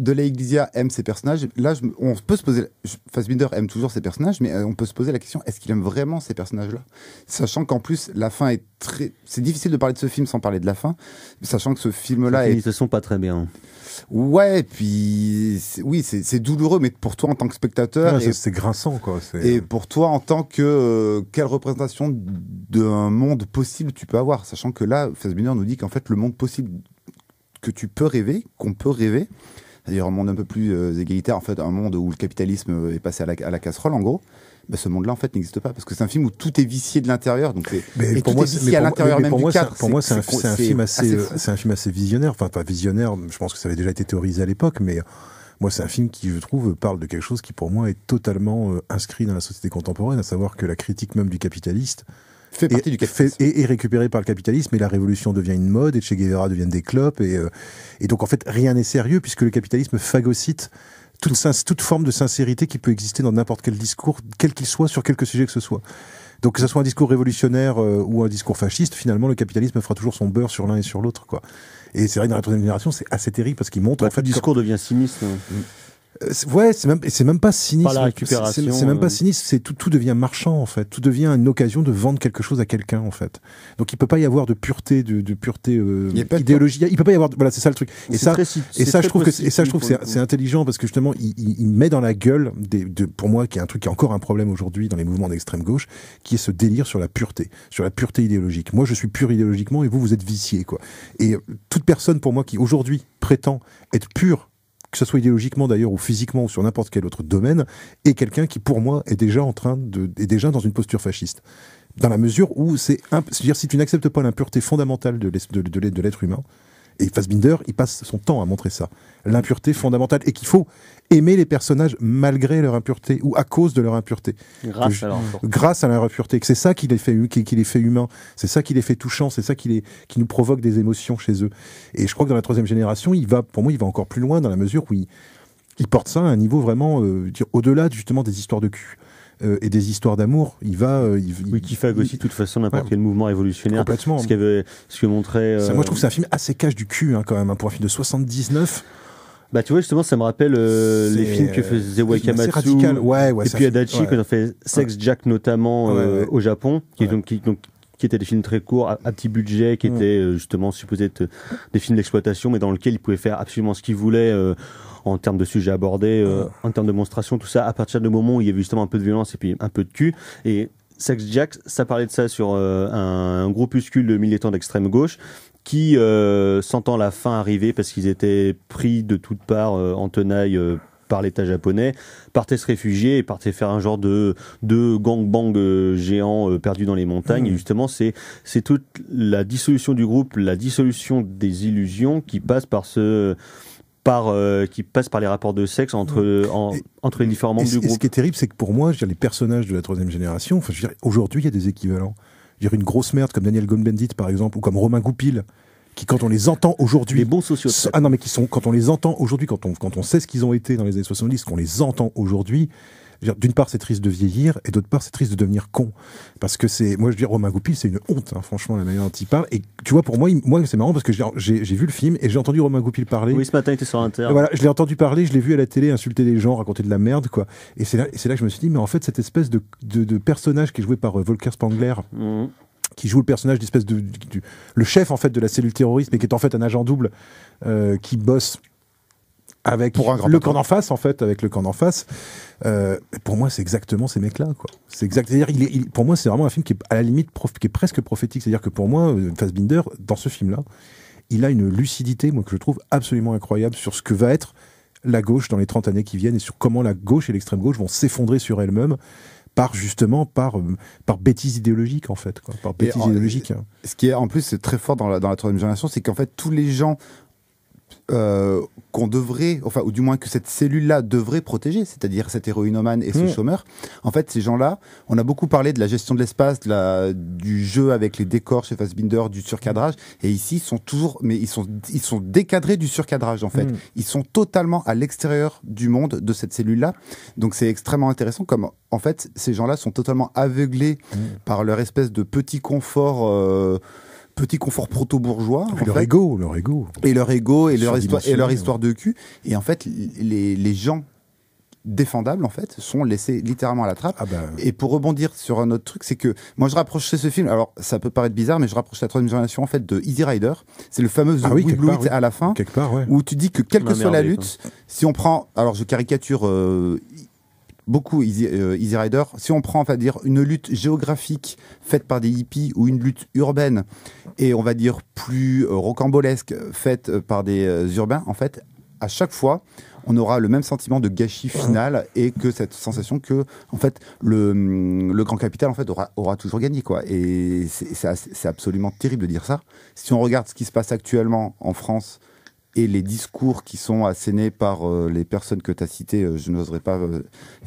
de l'Iglesia aime ses personnages. Là, on peut se poser. Fassbinder aime toujours ses personnages, mais on peut se poser la question, est-ce qu'il aime vraiment ces personnages-là ? Sachant qu'en plus, la fin est très. C'est difficile de parler de ce film sans parler de la fin, sachant que ce film-là est. Ils sont pas très bien. Ouais, puis c'est douloureux, mais pour toi en tant que spectateur, c'est grinçant, quoi. Et pour toi en tant que quelle représentation d'un monde possible tu peux avoir, sachant que là, Fassbinder nous dit qu'en fait le monde possible que tu peux rêver, qu'on peut rêver. C'est-à-dire un monde un peu plus égalitaire, en fait, un monde où le capitalisme est passé à la casserole, en gros. Ben, ce monde-là, en fait, n'existe pas, parce que c'est un film où tout est vicié de l'intérieur. Donc et pour tout moi, est vicié à l'intérieur même du cadre. Pour moi, c'est un film assez visionnaire. Enfin, pas visionnaire, je pense que ça avait déjà été théorisé à l'époque, mais moi, c'est un film qui, je trouve, parle de quelque chose qui, pour moi, est totalement inscrit dans la société contemporaine, à savoir que la critique même du capitaliste fait partie du capitalisme. Est récupéré par le capitalisme, et la révolution devient une mode, et Che Guevara deviennent des clopes, et donc en fait rien n'est sérieux, puisque le capitalisme phagocyte toute forme de sincérité qui peut exister dans n'importe quel discours, quel qu'il soit, sur quelque sujet que ce soit. Donc que ce soit un discours révolutionnaire ou un discours fasciste, finalement le capitalisme fera toujours son beurre sur l'un et sur l'autre, quoi. Et c'est vrai que dans La Troisième Génération, c'est assez terrible, parce qu'il montre en fait le discours devient sinistre. Ouais, c'est même pas cynisme. Par la récupération. C'est même pas cynisme, c'est tout devient marchand, en fait. Tout devient une occasion de vendre quelque chose à quelqu'un, en fait. Donc il peut pas y avoir de pureté, de pureté idéologie. Il peut pas y avoir, voilà, c'est ça le truc. Et ça, je trouve que c'est intelligent, parce que justement, il met dans la gueule pour moi, qui est un truc qui est encore un problème aujourd'hui dans les mouvements d'extrême gauche, qui est ce délire sur la pureté idéologique. Moi, je suis pur idéologiquement, et vous êtes vicié, quoi. Et toute personne, pour moi, qui aujourd'hui prétend être pure, que ce soit idéologiquement d'ailleurs, ou physiquement, ou sur n'importe quel autre domaine, est quelqu'un qui, pour moi, est déjà dans une posture fasciste. Dans la mesure où c'est-à-dire, si tu n'acceptes pas l'impureté fondamentale de l'être humain, et Fassbinder, il passe son temps à montrer ça, l'impureté fondamentale, et qu'il faut aimer les personnages malgré leur impureté, ou à cause de leur impureté. Grâce à leur impureté, que c'est ça qui les fait humains, c'est ça qui les fait touchants, c'est ça qui nous provoque des émotions chez eux. Et je crois que dans La Troisième Génération, pour moi, il va encore plus loin, dans la mesure où il porte ça à un niveau vraiment, au-delà justement des histoires de cul. Et des histoires d'amour, qui phagocyte de toute façon n'importe quel mouvement révolutionnaire. Complètement. Ce que montrait. Moi, je trouve que c'est un film assez cash du cul, quand même, pour un film de 79. Bah, tu vois, justement, ça me rappelle les films que faisait Wakamatsu. Radical. Ouais, et puis Adachi, quand on fait Sex Jack notamment au Japon, qui qui étaient des films très courts, à petit budget, qui étaient justement supposés être des films d'exploitation, mais dans lesquels ils pouvaient faire absolument ce qu'ils voulaient en termes de sujets abordés, en termes de démonstration, tout ça, à partir du moment où il y avait justement un peu de violence et puis un peu de cul. Et Sex Jack, ça parlait de ça sur un groupuscule de militants d'extrême gauche qui, sentant la fin arriver parce qu'ils étaient pris de toutes parts en tenaille par l'État japonais, partaient se réfugier et partaient faire un genre de gangbang géant perdu dans les montagnes. Et justement, c'est toute la dissolution du groupe, la dissolution des illusions qui passe par les rapports de sexe entre les différents membres du groupe. Et ce qui est terrible, c'est que pour moi, je veux dire, les personnages de la troisième génération, enfin, je veux dire, aujourd'hui, il y a des équivalents. Je veux dire, une grosse merde comme Daniel Cohn-Bendit, par exemple, ou comme Romain Goupil, qui, quand on les entend aujourd'hui... Les bons sociaux. Ah non, mais quand on les entend aujourd'hui, quand on sait ce qu'ils ont été dans les années 70, qu'on les entend aujourd'hui, d'une part, c'est triste de vieillir, et d'autre part, c'est triste de devenir con. Parce que moi, je veux dire, Romain Goupil, c'est une honte, hein, franchement, la manière dont il parle. Et tu vois, pour moi, c'est marrant parce que j'ai vu le film et j'ai entendu Romain Goupil parler. Oui, ce matin, il était sur Inter. Voilà, je l'ai entendu parler, je l'ai vu à la télé insulter des gens, raconter de la merde, quoi. Et c'est là que je me suis dit, mais en fait, cette espèce de personnage qui est joué par Volker Spengler, qui joue le personnage d'espèce le chef, en fait, de la cellule terroriste, mais qui est en fait un agent double, qui bosse avec le camp d'en face, en fait, avec le camp d'en face. Pour moi, c'est exactement ces mecs-là, quoi. C'est exact. C'est-à-dire, pour moi, c'est vraiment un film qui est à la limite qui est presque prophétique. C'est-à-dire que pour moi, Fassbinder, dans ce film-là, il a une lucidité, moi, que je trouve absolument incroyable sur ce que va être la gauche dans les 30 années qui viennent et sur comment la gauche et l'extrême gauche vont s'effondrer sur elle-même par bêtise idéologique, en fait, quoi. Par bêtise idéologique. Ce qui est en plus c'est très fort dans la troisième génération, c'est qu'en fait tous les gens qu'on devrait, enfin, ou du moins que cette cellule-là devrait protéger, c'est-à-dire cet héroïnomane et ce chômeur. En fait, ces gens-là, on a beaucoup parlé de la gestion de l'espace, du jeu avec les décors chez Fassbinder, du surcadrage, et ici, ils sont décadrés du surcadrage, en fait. Ils sont totalement à l'extérieur du monde de cette cellule-là. Donc, c'est extrêmement intéressant comme, en fait, ces gens-là sont totalement aveuglés par leur espèce de petit confort proto-bourgeois. Leur ego. Et leur histoire de cul. Et en fait, les gens défendables, en fait, sont laissés littéralement à la trappe. Et pour rebondir sur un autre truc, c'est que moi, je rapprocherais ce film, alors ça peut paraître bizarre, mais je rapproche la troisième génération, en fait, de Easy Rider. C'est le fameux The Blue Blue à la fin, où tu dis que quelle que soit la lutte, si on prend, alors je caricature beaucoup Easy Rider, si on prend, on va dire, une lutte géographique faite par des hippies ou une lutte urbaine et on va dire plus rocambolesque faite par des urbains, en fait, à chaque fois, on aura le même sentiment de gâchis final et que cette sensation que, en fait, le grand capital, en fait, aura toujours gagné, quoi. Et c'est absolument terrible de dire ça. Si on regarde ce qui se passe actuellement en France et les discours qui sont assénés par les personnes que tu as citées, je n'oserais pas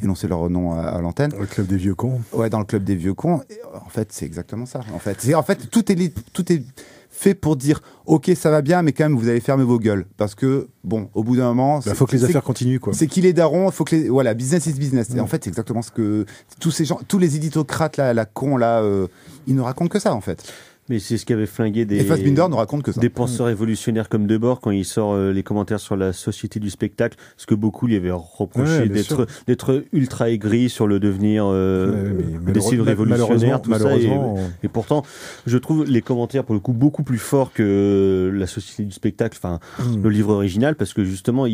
énoncer leur nom à l'antenne. Dans le club des vieux cons. Ouais, dans le club des vieux cons. Et, en fait, c'est exactement ça. En fait, tout est fait pour dire ok, ça va bien, mais quand même vous allez fermer vos gueules parce que bon, au bout d'un moment, faut que les affaires continuent, quoi. C'est qu'il est daron, faut que business is business. Et en fait, c'est exactement ce que tous ces gens, tous les éditocrates là, la con là, ils ne racontent que ça, en fait. Mais c'est ce qui avait flingué et Fassbinder ne raconte que ça. Des penseurs révolutionnaires comme Debord quand il sort les commentaires sur la société du spectacle, ce que beaucoup lui avaient reproché d'être ultra aigri sur le devenir des cibles révolutionnaires, tout ça. Et pourtant, je trouve les commentaires pour le coup beaucoup plus forts que la société du spectacle, enfin le livre original, parce que justement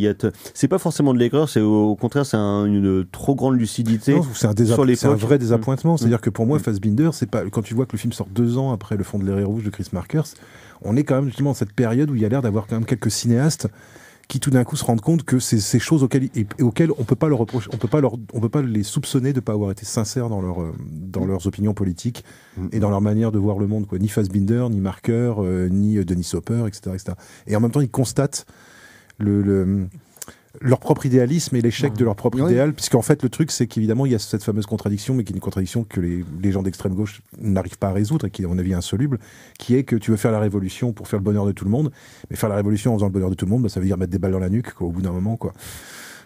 c'est pas forcément de l'aigreur, c'est au contraire c'est une trop grande lucidité. Non, c'est un vrai désappointement. C'est-à-dire que pour moi, Fassbinder, c'est pas quand tu vois que le film sort 2 ans après Le Fond de l'Éré Rouge de Chris Markers, on est quand même justement dans cette période où il y a l'air d'avoir quand même quelques cinéastes qui tout d'un coup se rendent compte que c'est ces choses auxquelles on peut pas leur reprocher, on peut pas les soupçonner de pas avoir été sincères dans leurs opinions politiques et dans leur manière de voir le monde, quoi. Ni Fassbinder, ni Marker, ni Denis Hopper, etc., etc. Et en même temps, ils constatent leur propre idéalisme et l'échec de leur propre idéal, puisqu'en fait le truc c'est qu'évidemment il y a cette fameuse contradiction, mais qui est une contradiction que les gens d'extrême gauche n'arrivent pas à résoudre et qui est à mon avis insoluble, qui est que tu veux faire la révolution pour faire le bonheur de tout le monde, mais faire la révolution en faisant le bonheur de tout le monde, ça veut dire mettre des balles dans la nuque, quoi, au bout d'un moment, quoi.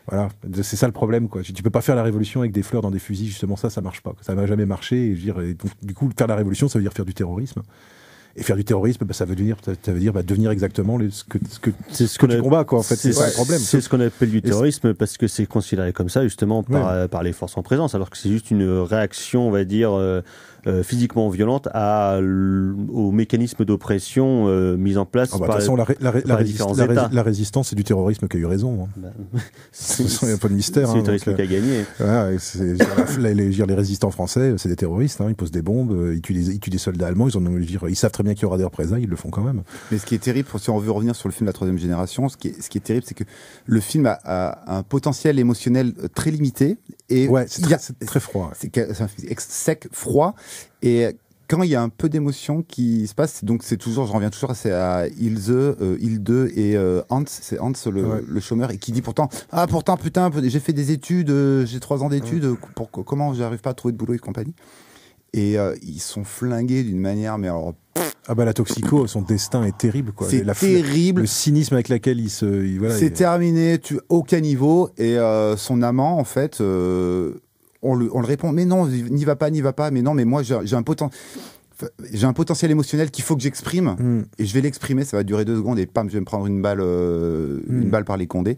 Voilà, c'est ça le problème, quoi. Tu peux pas faire la révolution avec des fleurs dans des fusils, justement, ça marche pas, ça n'a jamais marché, et donc, du coup faire la révolution ça veut dire faire du terrorisme. Et faire du terrorisme, ça veut dire devenir exactement ce que c'est ce qu'on tu combats, quoi. En fait, c'est ça le problème. C'est ce qu'on appelle du terrorisme parce que c'est considéré comme ça justement par les forces en présence, alors que c'est juste une réaction, on va dire, physiquement violente au mécanisme d'oppression mis en place par, façon, par les différents États. La résistance, c'est du terrorisme qui a eu raison. Hein. Il n'y a pas de mystère. C'est le terrorisme qui a gagné. Les résistants français, c'est des terroristes. Hein, ils posent des bombes, ils tuent des soldats allemands. Ils savent très bien qu'il y aura des représailles, ils le font quand même. Mais ce qui est terrible, si on veut revenir sur le film de la troisième génération, ce qui est terrible, c'est que le film a un potentiel émotionnel très limité. Et c'est très froid. Ouais. C'est un film sec, froid. Et quand il y a un peu d'émotion qui se passe, donc je reviens toujours à Hilde et Hans, c'est Hans le chômeur, et qui dit pourtant putain, j'ai fait des études, j'ai 3 ans d'études, comment j'arrive pas à trouver de boulot et compagnie. Et ils sont flingués d'une manière, mais alors... la toxico, son destin est terrible, quoi. C'est terrible. Le cynisme avec lequel c'est terminé, aucun niveau, et son amant, en fait... On le répond, mais non, n'y va pas, mais non, mais moi j'ai un potentiel émotionnel qu'il faut que j'exprime, et je vais l'exprimer, ça va durer 2 secondes, et pam, je vais me prendre une balle par les condés.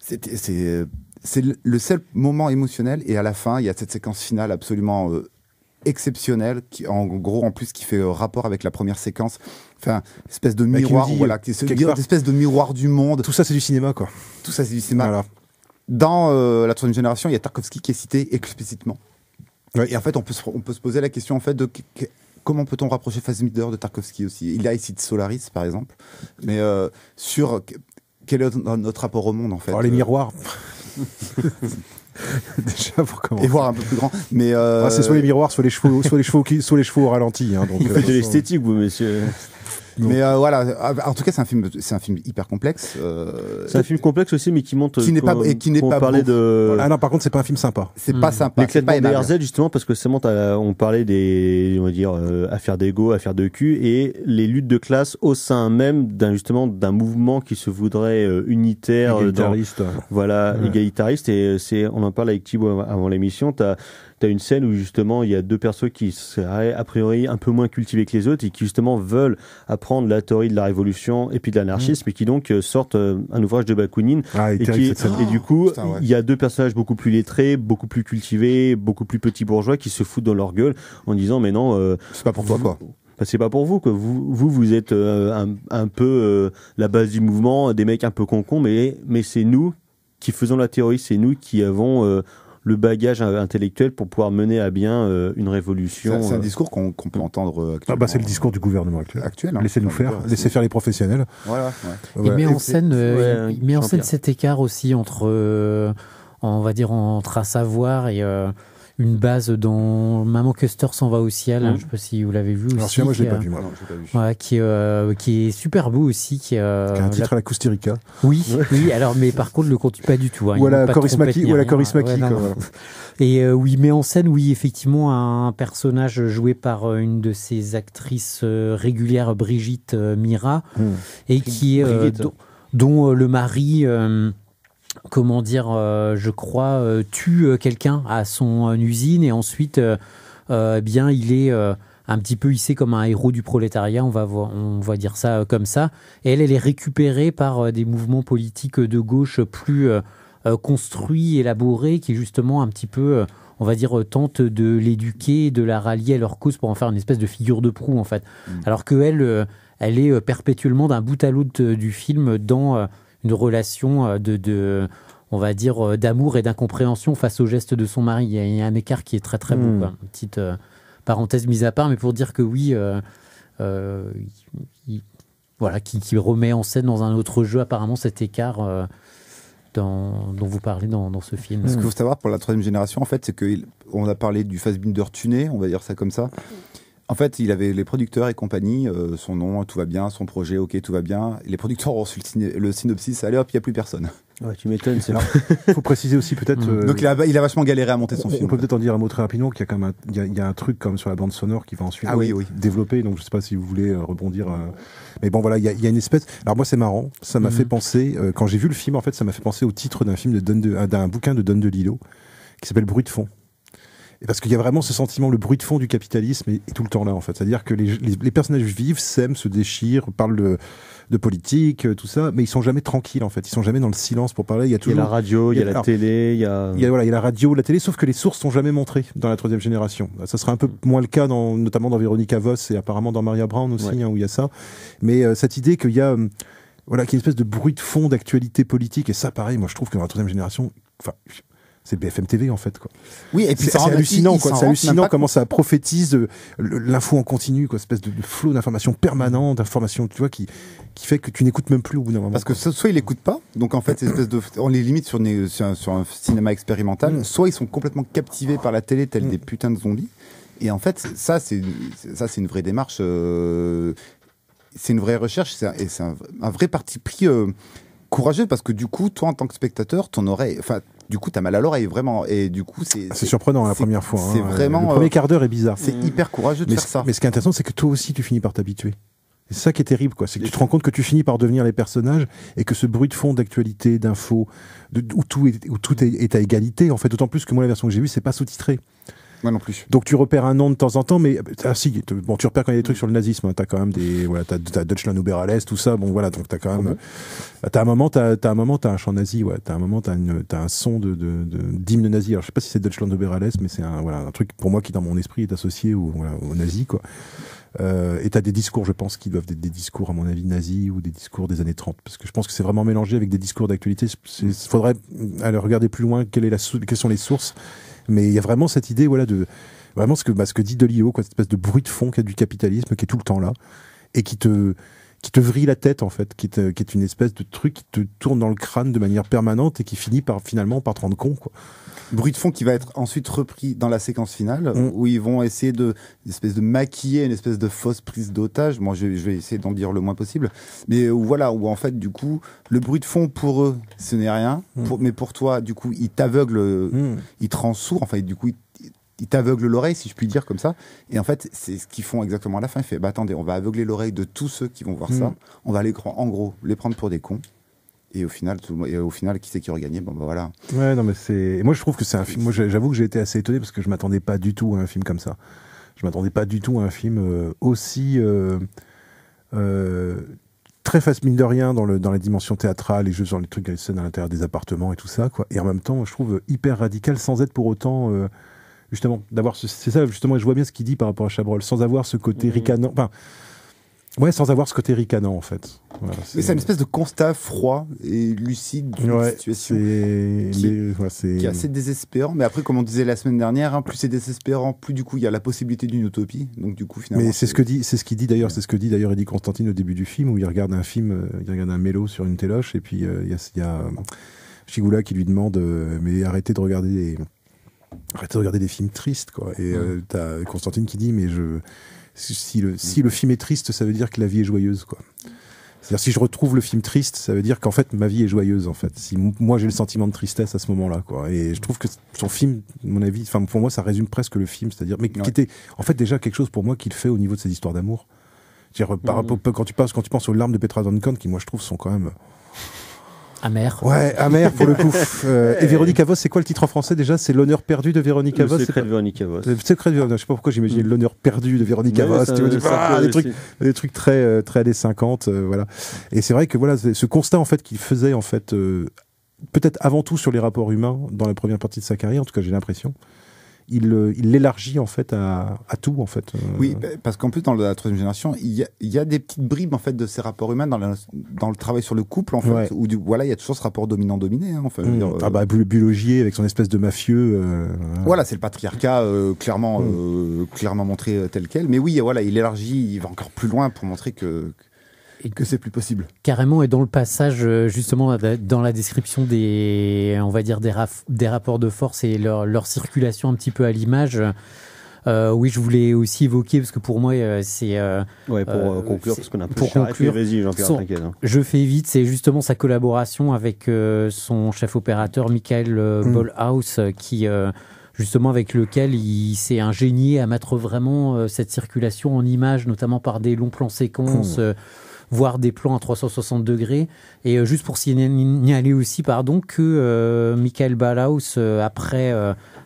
C'est le seul moment émotionnel, et à la fin, il y a cette séquence finale absolument exceptionnelle, qui en gros, en plus, qui fait rapport avec la première séquence, enfin, espèce de miroir, espèce de miroir du monde. Tout ça, c'est du cinéma, quoi. Tout ça, c'est du cinéma. Voilà. Dans la troisième génération, il y a Tarkovsky qui est cité explicitement. Ouais. Et en fait, on peut se poser la question en fait de comment peut-on rapprocher Fassbinder de Tarkovsky aussi. Il a ici de Solaris, par exemple, mais sur quel est notre rapport au monde en fait. Les miroirs. Déjà pour commencer. Et voir un peu plus grand. Mais c'est soit les miroirs, soit les chevaux au ralenti. Hein, donc, il fait de l'esthétique, vous, monsieur. Donc. Mais voilà, en tout cas, c'est un film hyper complexe. C'est un film complexe aussi, mais qui montre. Qui n'est pas parler de. Ah non, par contre, c'est pas un film sympa. C'est pas sympa. L'éclatement des RZ, justement, parce que ça monte on parlait des, on va dire, affaires d'ego, affaires de cul, et les luttes de classe au sein même d'un mouvement qui se voudrait unitaire, égalitariste. Égalitariste. Et on en parle avec Thibaut avant l'émission. T'as une scène où justement il y a 2 persos qui seraient a priori un peu moins cultivés que les autres et qui justement veulent apprendre la théorie de la révolution et puis de l'anarchisme et qui donc sortent un ouvrage de Bakounine et du coup il y a 2 personnages beaucoup plus lettrés, beaucoup plus cultivés, beaucoup plus petits bourgeois qui se foutent dans leur gueule en disant mais non c'est pas pour toi quoi. C'est pas pour vous que vous êtes un peu la base du mouvement, des mecs un peu concons, mais c'est nous qui faisons la théorie, c'est nous qui avons le bagage intellectuel pour pouvoir mener à bien une révolution. C'est un discours qu'on peut entendre actuellement. C'est le discours du gouvernement actuel. Laissez-nous faire, laissez faire les professionnels. Voilà. Il met en scène cet écart aussi entre, on va dire, entre un savoir et une base dont Maman Custer s'en va au ciel. Je ne sais pas si vous l'avez vu. Alors, moi, je l'ai pas vu. Qui est super beau aussi. Qui a un titre à la Costa Rica. Oui. Alors, mais par contre, le continue pas du tout. Ou à la Coris Maki. Et il met en scène, effectivement, un personnage joué par une de ses actrices régulières, Brigitte Mira, et qui dont le mari. Je crois, tue quelqu'un à son usine et ensuite, il est un petit peu hissé comme un héros du prolétariat, on va dire ça comme ça. Et elle est récupérée par des mouvements politiques de gauche plus construits, élaborés, qui justement un petit peu, on va dire, tentent de l'éduquer, de la rallier à leur cause pour en faire une espèce de figure de proue en fait. Alors qu'elle, elle est perpétuellement d'un bout à l'autre du film dans une relation on va dire, d'amour et d'incompréhension face aux gestes de son mari. Il y a un écart qui est très très beau. Quoi. Une petite parenthèse mise à part, mais pour dire que qui remet en scène dans un autre jeu apparemment cet écart dont vous parlez dans ce film. Ce qu'il faut savoir pour la troisième génération, en fait, c'est qu'on a parlé du Fassbinder tuné, on va dire ça comme ça. En fait, il avait les producteurs et compagnie, son nom, tout va bien, son projet, ok, tout va bien. Et les producteurs ont reçu le synopsis, allez hop, il n'y a plus personne. Ouais, tu m'étonnes. Il faut préciser aussi peut-être... Donc il a vachement galéré à monter son film. On peut peut-être en dire un mot très rapidement, qu'il y a quand même il y a un truc comme sur la bande sonore qui va ensuite développer, donc je ne sais pas si vous voulez rebondir. Mais bon voilà, il y a une espèce... Alors moi c'est marrant, ça m'a fait penser, quand j'ai vu le film, en fait, ça m'a fait penser au titre d'un film d'un bouquin de Don DeLillo, qui s'appelle Bruit de fond. Et parce qu'il y a vraiment ce sentiment, le bruit de fond du capitalisme est tout le temps là, en fait. C'est-à-dire que les personnages vivent, s'aiment, se déchirent, parlent de politique, tout ça, mais ils sont jamais tranquilles, en fait. Ils sont jamais dans le silence pour parler. Il y a toujours la radio, il y a la télé, il y a la radio, la télé, sauf que les sources sont jamais montrées dans la troisième génération. Ça sera un peu moins le cas notamment dans Véronica Voss et apparemment dans Maria Brown aussi, où il y a ça. Mais cette idée qu'il y a, qu'il y a une espèce de bruit de fond d'actualité politique, et ça, pareil, moi je trouve que dans la troisième génération, c'est BFM TV en fait, quoi. Oui, et puis c'est hallucinant, quoi. C'est hallucinant comment ça prophétise l'info en continu, quoi, espèce de flot d'informations permanent, d'informations, tu vois, qui fait que tu n'écoutes même plus au bout d'un moment. Parce que soit ils l'écoutent pas, donc en fait, on les limite sur un cinéma expérimental, soit ils sont complètement captivés par la télé tels des putains de zombies. Et en fait, ça c'est une vraie démarche, c'est une vraie recherche, c'est un vrai parti pris courageux, parce que du coup, toi en tant que spectateur, ton oreille, du coup, t'as mal à l'oreille, vraiment. Et du coup, c'est surprenant la première fois. C'est vraiment. Le premier quart d'heure est bizarre. C'est hyper courageux de faire ça. Mais ce qui est intéressant, c'est que toi aussi, tu finis par t'habituer. C'est ça qui est terrible, quoi. C'est que tu te rends compte que tu finis par devenir les personnages et que ce bruit de fond d'actualité, d'infos, où tout est à égalité, en fait. D'autant plus que moi, la version que j'ai vue, c'est pas sous-titré. Moi non plus. Donc tu repères un nom de temps en temps, mais tu repères quand il y a des trucs sur le nazisme. T'as quand même t'as Deutschland über alles, tout ça. Bon voilà, donc t'as quand même. T'as un moment, t'as un chant nazi, t'as un moment, t'as un son d'hymne nazi. Alors je sais pas si c'est Deutschland über alles, mais c'est un truc pour moi qui dans mon esprit est associé au nazi, quoi. Et t'as des discours, je pense, qui doivent être des discours, à mon avis, nazis ou des discours des années 30. Parce que je pense que c'est vraiment mélangé avec des discours d'actualité. Il faudrait aller regarder plus loin quelles sont les sources. Mais il y a vraiment cette idée, de vraiment ce que dit Delio, quoi, cette espèce de bruit de fond qui a du capitalisme, qui est tout le temps là, et qui te vrille la tête, en fait, qui est une espèce de truc qui te tourne dans le crâne de manière permanente et qui finit finalement par te rendre con, quoi. Bruit de fond qui va être ensuite repris dans la séquence finale, où ils vont essayer de maquiller une espèce de fausse prise d'otage. Moi, je vais essayer d'en dire le moins possible. Mais où en fait, du coup, le bruit de fond pour eux, ce n'est rien. Mais pour toi, du coup, il t'aveugle, il te rend sourd. Enfin, du coup, il t'aveugle l'oreille, si je puis dire comme ça. Et en fait, c'est ce qu'ils font exactement à la fin. Il fait, attendez, on va aveugler l'oreille de tous ceux qui vont voir ça. On va en gros, les prendre pour des cons. Et au final, qui c'est qui aurait gagné ? Voilà. Ouais, non, mais moi, je trouve que c'est un film. Moi, j'avoue que j'ai été assez étonné parce que je m'attendais pas du tout à un film comme ça. Je m'attendais pas du tout à un film aussi très mine de rien dans les dimensions théâtrales et juste dans les trucs, les scènes à l'intérieur des appartements et tout ça, quoi. Et en même temps, je trouve hyper radical sans être pour autant justement d'avoir c'est ça justement. Et je vois bien ce qu'il dit par rapport à Chabrol, sans avoir ce côté ricanant. Enfin. Ouais, sans avoir ce côté ricanant, en fait. Voilà, mais c'est une espèce de constat froid et lucide d'une situation qui est assez désespérant. Mais après, comme on disait la semaine dernière, plus c'est désespérant, plus du coup il y a la possibilité d'une utopie. Donc du coup, finalement. Mais c'est ce qu'il dit d'ailleurs, c'est ce que dit d'ailleurs Eddie Constantine au début du film, où il regarde un film, il regarde un mélo sur une téloche, et puis il y a Chigoula qui lui demande mais arrêtez de regarder des films tristes, quoi. Et t'as Constantine qui dit mais si le film est triste, ça veut dire que la vie est joyeuse, quoi. C'est-à-dire, si je retrouve le film triste, ça veut dire qu'en fait, ma vie est joyeuse, en fait. Si moi, j'ai le sentiment de tristesse à ce moment-là, quoi. Et je trouve que son film, à mon avis, pour moi, ça résume presque le film, c'est-à-dire, mais qui était, en fait, déjà quelque chose pour moi qu'il fait au niveau de ses histoires d'amour. C'est-à-dire, quand tu penses aux larmes de Petra Duncan, qui, moi, je trouve, sont quand même Amer. Ouais, amer pour le coup. Et Véronica Voss, c'est quoi le titre en français déjà ? C'est L'honneur perdu de Véronica Voss. Le secret de Véronica Voss. Le secret de Véronica. Je sais pas pourquoi j'imagine L'honneur perdu de Véronica Voss. Des trucs très années 50, voilà. Et c'est vrai que voilà, ce constat en fait qu'il faisait en fait, peut-être avant tout sur les rapports humains dans la première partie de sa carrière, en tout cas j'ai l'impression. Il l'élargit en fait à tout en fait. Oui, parce qu'en plus dans la troisième génération, il y a des petites bribes en fait de ces rapports humains dans le travail sur le couple en fait, où il y a toujours ce rapport dominant-dominé. Hein, enfin, Bulogier avec son espèce de mafieux. Voilà, c'est le patriarcat clairement montré tel quel. Mais oui, voilà, il élargit, il va encore plus loin pour montrer que c'est plus possible. Carrément, et dans le passage, justement, dans la description des rapports de force et leur circulation un petit peu à l'image, oui, je voulais aussi évoquer, parce que pour moi, c'est... pour conclure, parce qu'on a un peu charré, vas-y, Jean-Pierre, t'inquiète. Je fais vite, c'est justement sa collaboration avec son chef opérateur, Michael Ballhaus, qui... justement avec lequel il s'est ingénié à mettre vraiment cette circulation en images, notamment par des longs plans séquences voire des plans à 360 degrés. Et juste pour signaler aussi, que Michael Ballhaus, après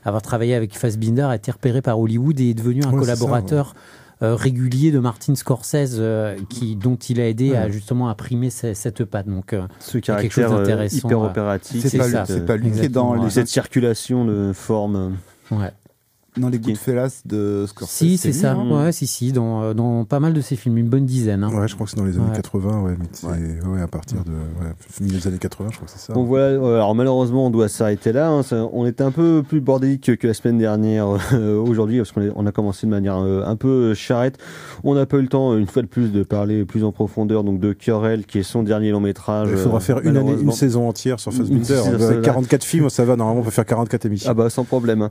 avoir travaillé avec Fassbinder, a été repéré par Hollywood et est devenu un collaborateur régulier de Martin Scorsese, dont il a aidé à justement imprimer cette patte. Donc, ce caractère hyper opératif. C'est pas lui qui est dans cette circulation de forme. Ouais. Dans les Goodfellas de Scorsese. Si, c'est ça. Ouais, si, dans pas mal de ses films, une bonne dizaine. Hein. Ouais, je crois que c'est dans les années 80, à partir de les années 80, je crois que c'est ça. Donc voilà, alors malheureusement, on doit s'arrêter là. Hein. On était un peu plus bordélique que la semaine dernière aujourd'hui, parce qu'on a commencé de manière un peu charrette. On n'a pas eu le temps, une fois de plus, de parler plus en profondeur donc de Querelle, qui est son dernier long métrage. Il faudra faire une saison entière sur Fassbinder. 44 films, ça va, normalement, on peut faire 44 émissions. Ah bah, sans problème. Hein.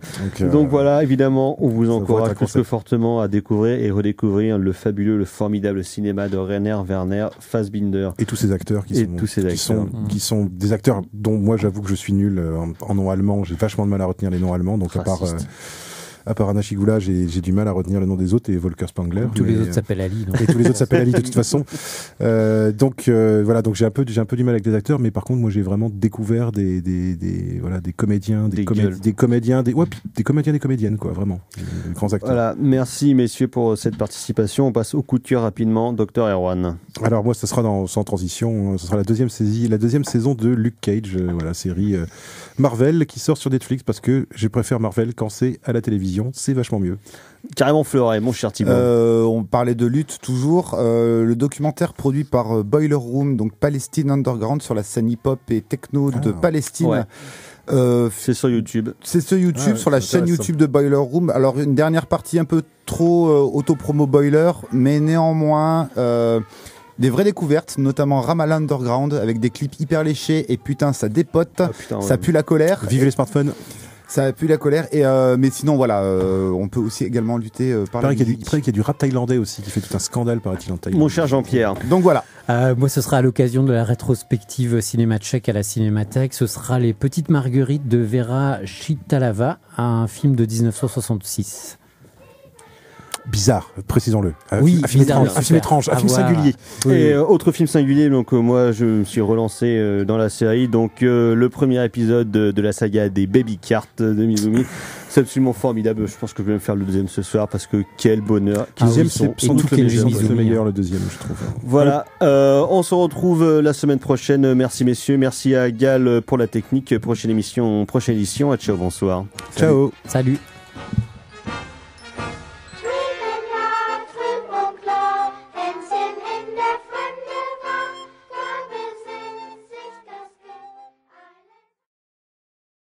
Donc voilà, évidemment, on vous encourage plus que fortement à découvrir et redécouvrir le fabuleux, le formidable cinéma de Rainer Werner Fassbinder. Et tous ces acteurs qui sont des acteurs dont moi j'avoue que je suis nul en nom allemand. J'ai vachement de mal à retenir les noms allemands. Donc à part Anna Schygulla, j'ai du mal à retenir le nom des autres et Volker Spengler. Tous les autres s'appellent Ali. Et tous les autres s'appellent Ali de toute façon. Donc j'ai un peu du mal avec les acteurs, mais par contre moi j'ai vraiment découvert des comédiens, des comédiennes quoi, vraiment, des grands acteurs. Voilà, merci messieurs pour cette participation. On passe au coup de cœur rapidement, Dr Erwan. Alors moi ça sera sans transition, ce sera la deuxième saison de Luke Cage, série Marvel qui sort sur Netflix parce que je préfère Marvel quand c'est à la télévision. C'est vachement mieux. Carrément Fleuret, mon cher Thibaut. On parlait de lutte toujours. Le documentaire produit par Boiler Room, donc Palestine Underground, sur la scène hip-hop et techno de Palestine. Ouais. C'est sur YouTube. C'est sur YouTube, sur la chaîne YouTube de Boiler Room. Alors une dernière partie un peu trop auto-promo Boiler, mais néanmoins des vraies découvertes, notamment Ramallah Underground avec des clips hyper léchés et putain ça dépote, ça pue la colère. Vive les smartphones. Ça pue la colère mais sinon voilà, on peut aussi également lutter par la musique. Il paraît qu'il y a du rap thaïlandais aussi qui fait tout un scandale paraît-il en Thaïlande. Mon cher Jean-Pierre. Donc voilà. Moi ce sera à l'occasion de la rétrospective Cinéma Tchèque à la Cinémathèque. Ce sera Les Petites Marguerites de Vera Chytalava, un film de 1966. Bizarre, précisons-le. Un film étrange, un film singulier. Et autre film singulier, donc moi je me suis relancé dans la série, donc le premier épisode de la saga des Baby Cart de Mizumi. C'est absolument formidable, je pense que je vais me faire le deuxième ce soir parce que quel bonheur. Le deuxième c'est sans doute le meilleur, le deuxième je trouve. Voilà, on se retrouve la semaine prochaine, merci messieurs, merci à Gal pour la technique, prochaine édition, ciao, bonsoir. Ciao. Salut.